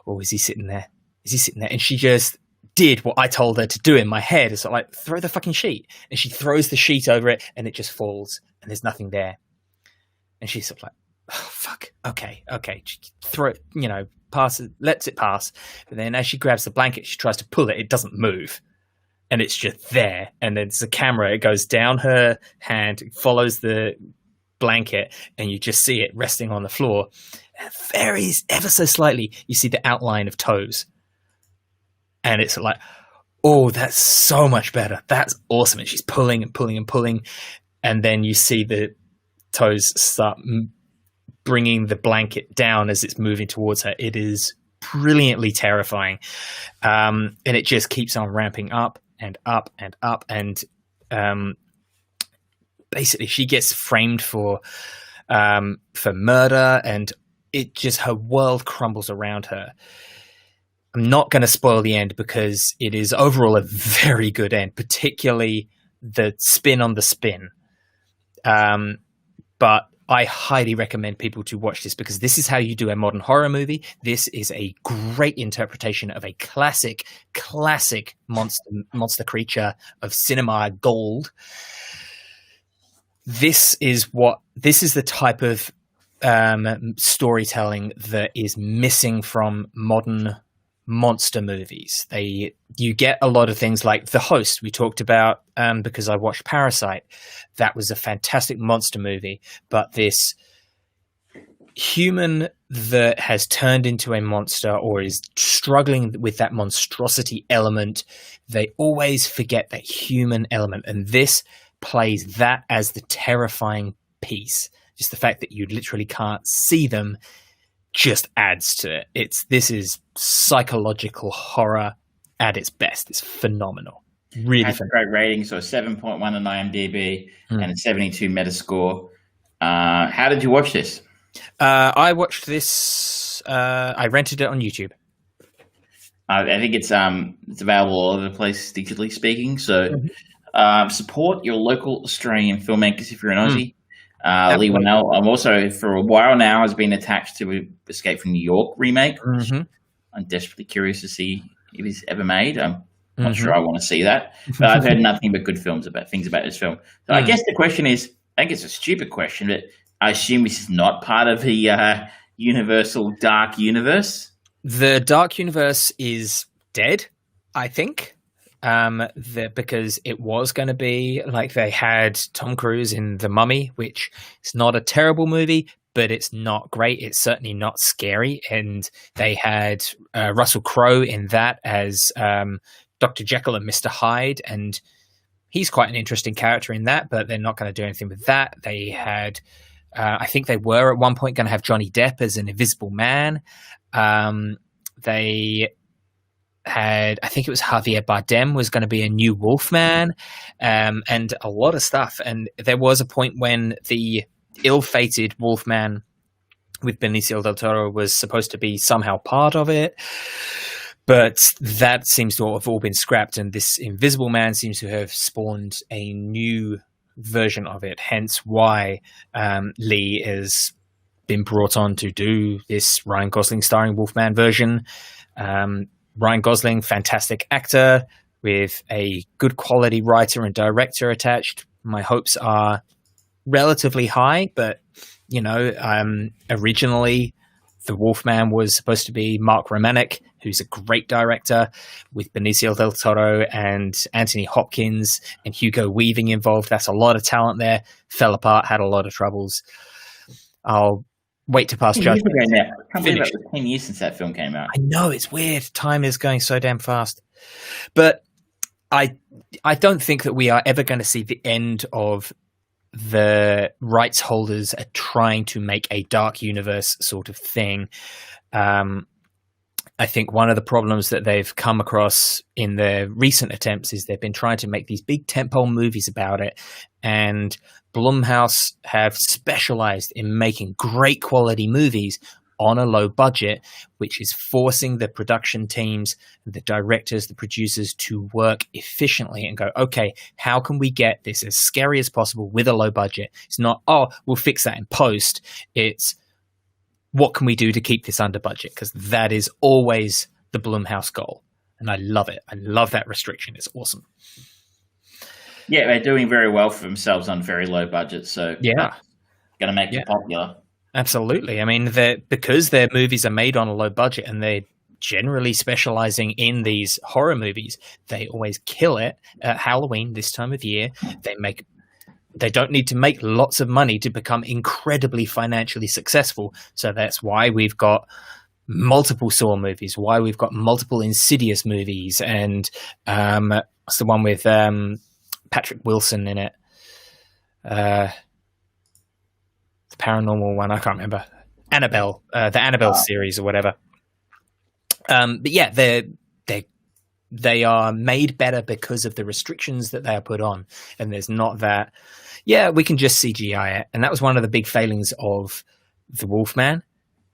oh, is he sitting there? Is he sitting there? And she just did what I told her to do in my head. It's like, throw the fucking sheet. And she throws the sheet over it, and it just falls, and there's nothing there. And she's sort of like, oh, fuck. Okay. She throw it, passes, lets it pass. But then as she grabs the blanket, she tries to pull it. It doesn't move. And it's just there. And it's a camera. It goes down her hand, follows the blanket, and you just see it resting on the floor. And varies ever so slightly. You see the outline of toes. And it's like, oh, that's so much better. That's awesome. And she's pulling and pulling and pulling. And then you see the toes start bringing the blanket down as it's moving towards her. It is brilliantly terrifying. And it just keeps on ramping up and up and up. And basically she gets framed for murder, and it just, her world crumbles around her. I'm not going to spoil the end because it is overall a very good end, particularly the spin on the spin. But I highly recommend people to watch this because this is how you do a modern horror movie. This is a great interpretation of a classic monster creature of cinema gold. This is the type of storytelling that is missing from modern monster movies. You get a lot of things like The Host we talked about because I watched Parasite. That was a fantastic monster movie, but this human that has turned into a monster or is struggling with that monstrosity element, they always forget that human element, and this plays that as the terrifying piece. Just the fact that you literally can't see them just adds to it. This is psychological horror at its best. It's phenomenal. Really has a great rating, so 7.1 on IMDb and a 72 Metascore. How did you watch this? I watched this. I rented it on YouTube. I think it's available all over the place, digitally speaking. So support your local Australian filmmakers if you're an Aussie. Lee Winnell, I'm also, for a while now, has been attached to Escape from New York remake. I'm desperately curious to see if it's ever made. I'm not sure I want to see that, but I've heard nothing but good things about this film. So I guess the question is, I think it's a stupid question, but I assume this is not part of the Universal Dark Universe. The Dark Universe is dead, I think. Because it was going to be like, they had Tom Cruise in The Mummy, which is not a terrible movie, but it's not great. It's certainly not scary. And they had Russell Crowe in that as Dr. Jekyll and Mr. Hyde, and he's quite an interesting character in that, but they're not going to do anything with that. They had, I think they were at one point going to have Johnny Depp as an Invisible Man. They had, I think it was Javier Bardem was going to be a new Wolfman, and a lot of stuff. And there was a point when the ill-fated Wolfman with Benicio del Toro was supposed to be somehow part of it, but that seems to have all been scrapped, and this Invisible Man seems to have spawned a new version of it, hence why Lee has been brought on to do this Ryan Gosling starring Wolfman version. Ryan Gosling, fantastic actor with a good quality writer and director attached. My hopes are relatively high, but, originally the Wolfman was supposed to be Mark Romanek, who's a great director, with Benicio del Toro and Anthony Hopkins and Hugo Weaving involved. That's a lot of talent there. Fell apart, had a lot of troubles. I'll Wait to Pass 10 years Judgment. ago now. I can't believe Finished. it was 10 years since that film came out. I know, it's weird. Time is going so damn fast. But I don't think that we are ever going to see the end of the rights holders are trying to make a dark universe sort of thing. I think one of the problems that they've come across in their recent attempts is they've been trying to make these big tentpole movies about it, and Blumhouse have specialized in making great quality movies on a low budget, which is forcing the production teams, the directors, the producers to work efficiently and go, okay, how can we get this as scary as possible with a low budget? It's not, oh, we'll fix that in post. It's, what can we do to keep this under budget? Because that is always the Blumhouse goal. And I love it. I love that restriction. It's awesome. Yeah, they're doing very well for themselves on very low budgets. So yeah, going to make it popular. Absolutely. I mean, because their movies are made on a low budget and they're generally specializing in these horror movies, they always kill it at Halloween this time of year. They don't need to make lots of money to become incredibly financially successful. So that's why we've got multiple Saw movies, why we've got multiple Insidious movies, and what's the one with Patrick Wilson in it? The paranormal one, I can't remember. Annabelle, the Annabelle series or whatever. But yeah, they are made better because of the restrictions that they are put on, and there's not that. Yeah, we can just CGI it, and that was one of the big failings of The Wolfman.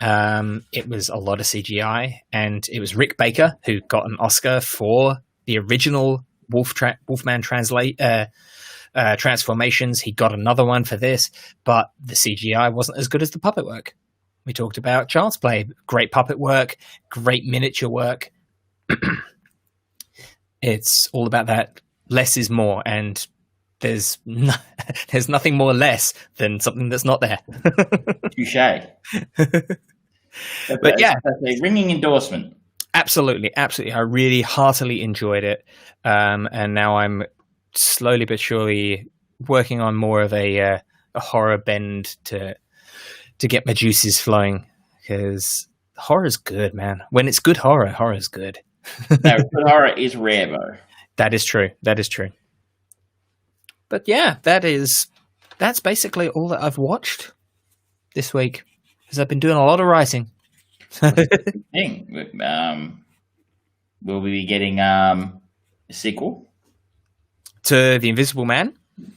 It was a lot of CGI, and it was Rick Baker who got an Oscar for the original Wolfman transformations. He got another one for this, but the CGI wasn't as good as the puppet work. We talked about Child's Play, great puppet work, great miniature work. It's all about that. Less is more, and there's nothing more less than something that's not there. Touche. But yeah, that's a ringing endorsement. Absolutely. I really heartily enjoyed it, and now I'm slowly but surely working on more of a horror bend to get my juices flowing, because horror's good, man. When it's good horror's good. No, good horror is rare, though. That is true. But yeah, that's basically all that I've watched this week, because I've been doing a lot of writing. Will we be getting a sequel to The Invisible Man?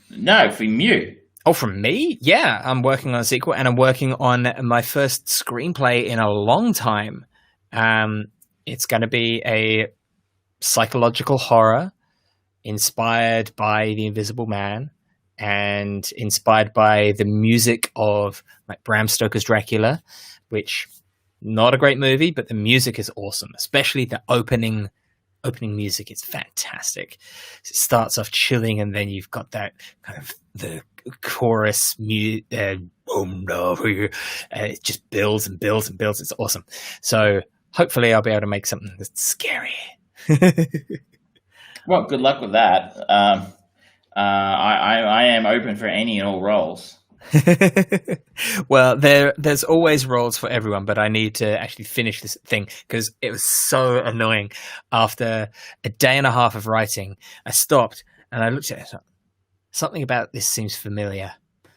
No, from you. Oh, from me? Yeah, I'm working on a sequel, and I'm working on my first screenplay in a long time. It's going to be a psychological horror inspired by The Invisible Man and inspired by the music of like Bram Stoker's Dracula, which not a great movie, but the music is awesome, especially the opening music is fantastic. It starts off chilling, and then you've got that kind of the chorus it just builds and builds and builds. It's awesome. So hopefully I'll be able to make something that's scary. Well, good luck with that. I am open for any and all roles. Well, there's always roles for everyone, but I need to actually finish this thing because it was so annoying. After a day and a half of writing, I stopped and I looked at it. Something about this seems familiar.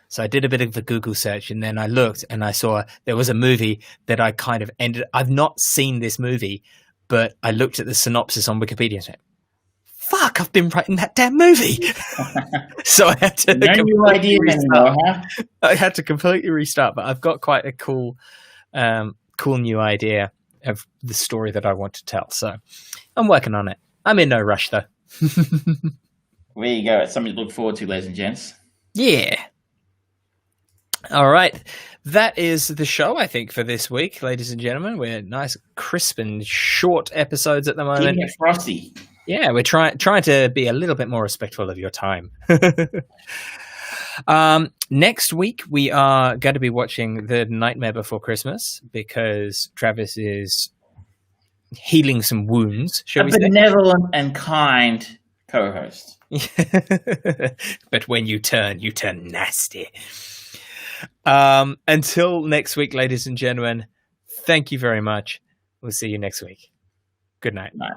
So I did a bit of a Google search, and then I looked and I saw there was a movie that I kind of I've not seen this movie, but I looked at the synopsis on Wikipedia and said, fuck, I've been writing that damn movie. So I had to I had to completely restart, but I've got quite a cool new idea of the story that I want to tell. So I'm working on it. I'm in no rush though. There you go. It's something to look forward to, ladies and gents. Yeah. All right. That is the show, I think, for this week, ladies and gentlemen. We're nice, crisp and short episodes at the moment. Keeping it frosty. Yeah, we're trying to be a little bit more respectful of your time. Next week, we are going to be watching The Nightmare Before Christmas because Travis is healing some wounds, shall we say? A benevolent and kind co-host. But when you turn nasty. Until next week, ladies and gentlemen, thank you very much. We'll see you next week. Good night. Right.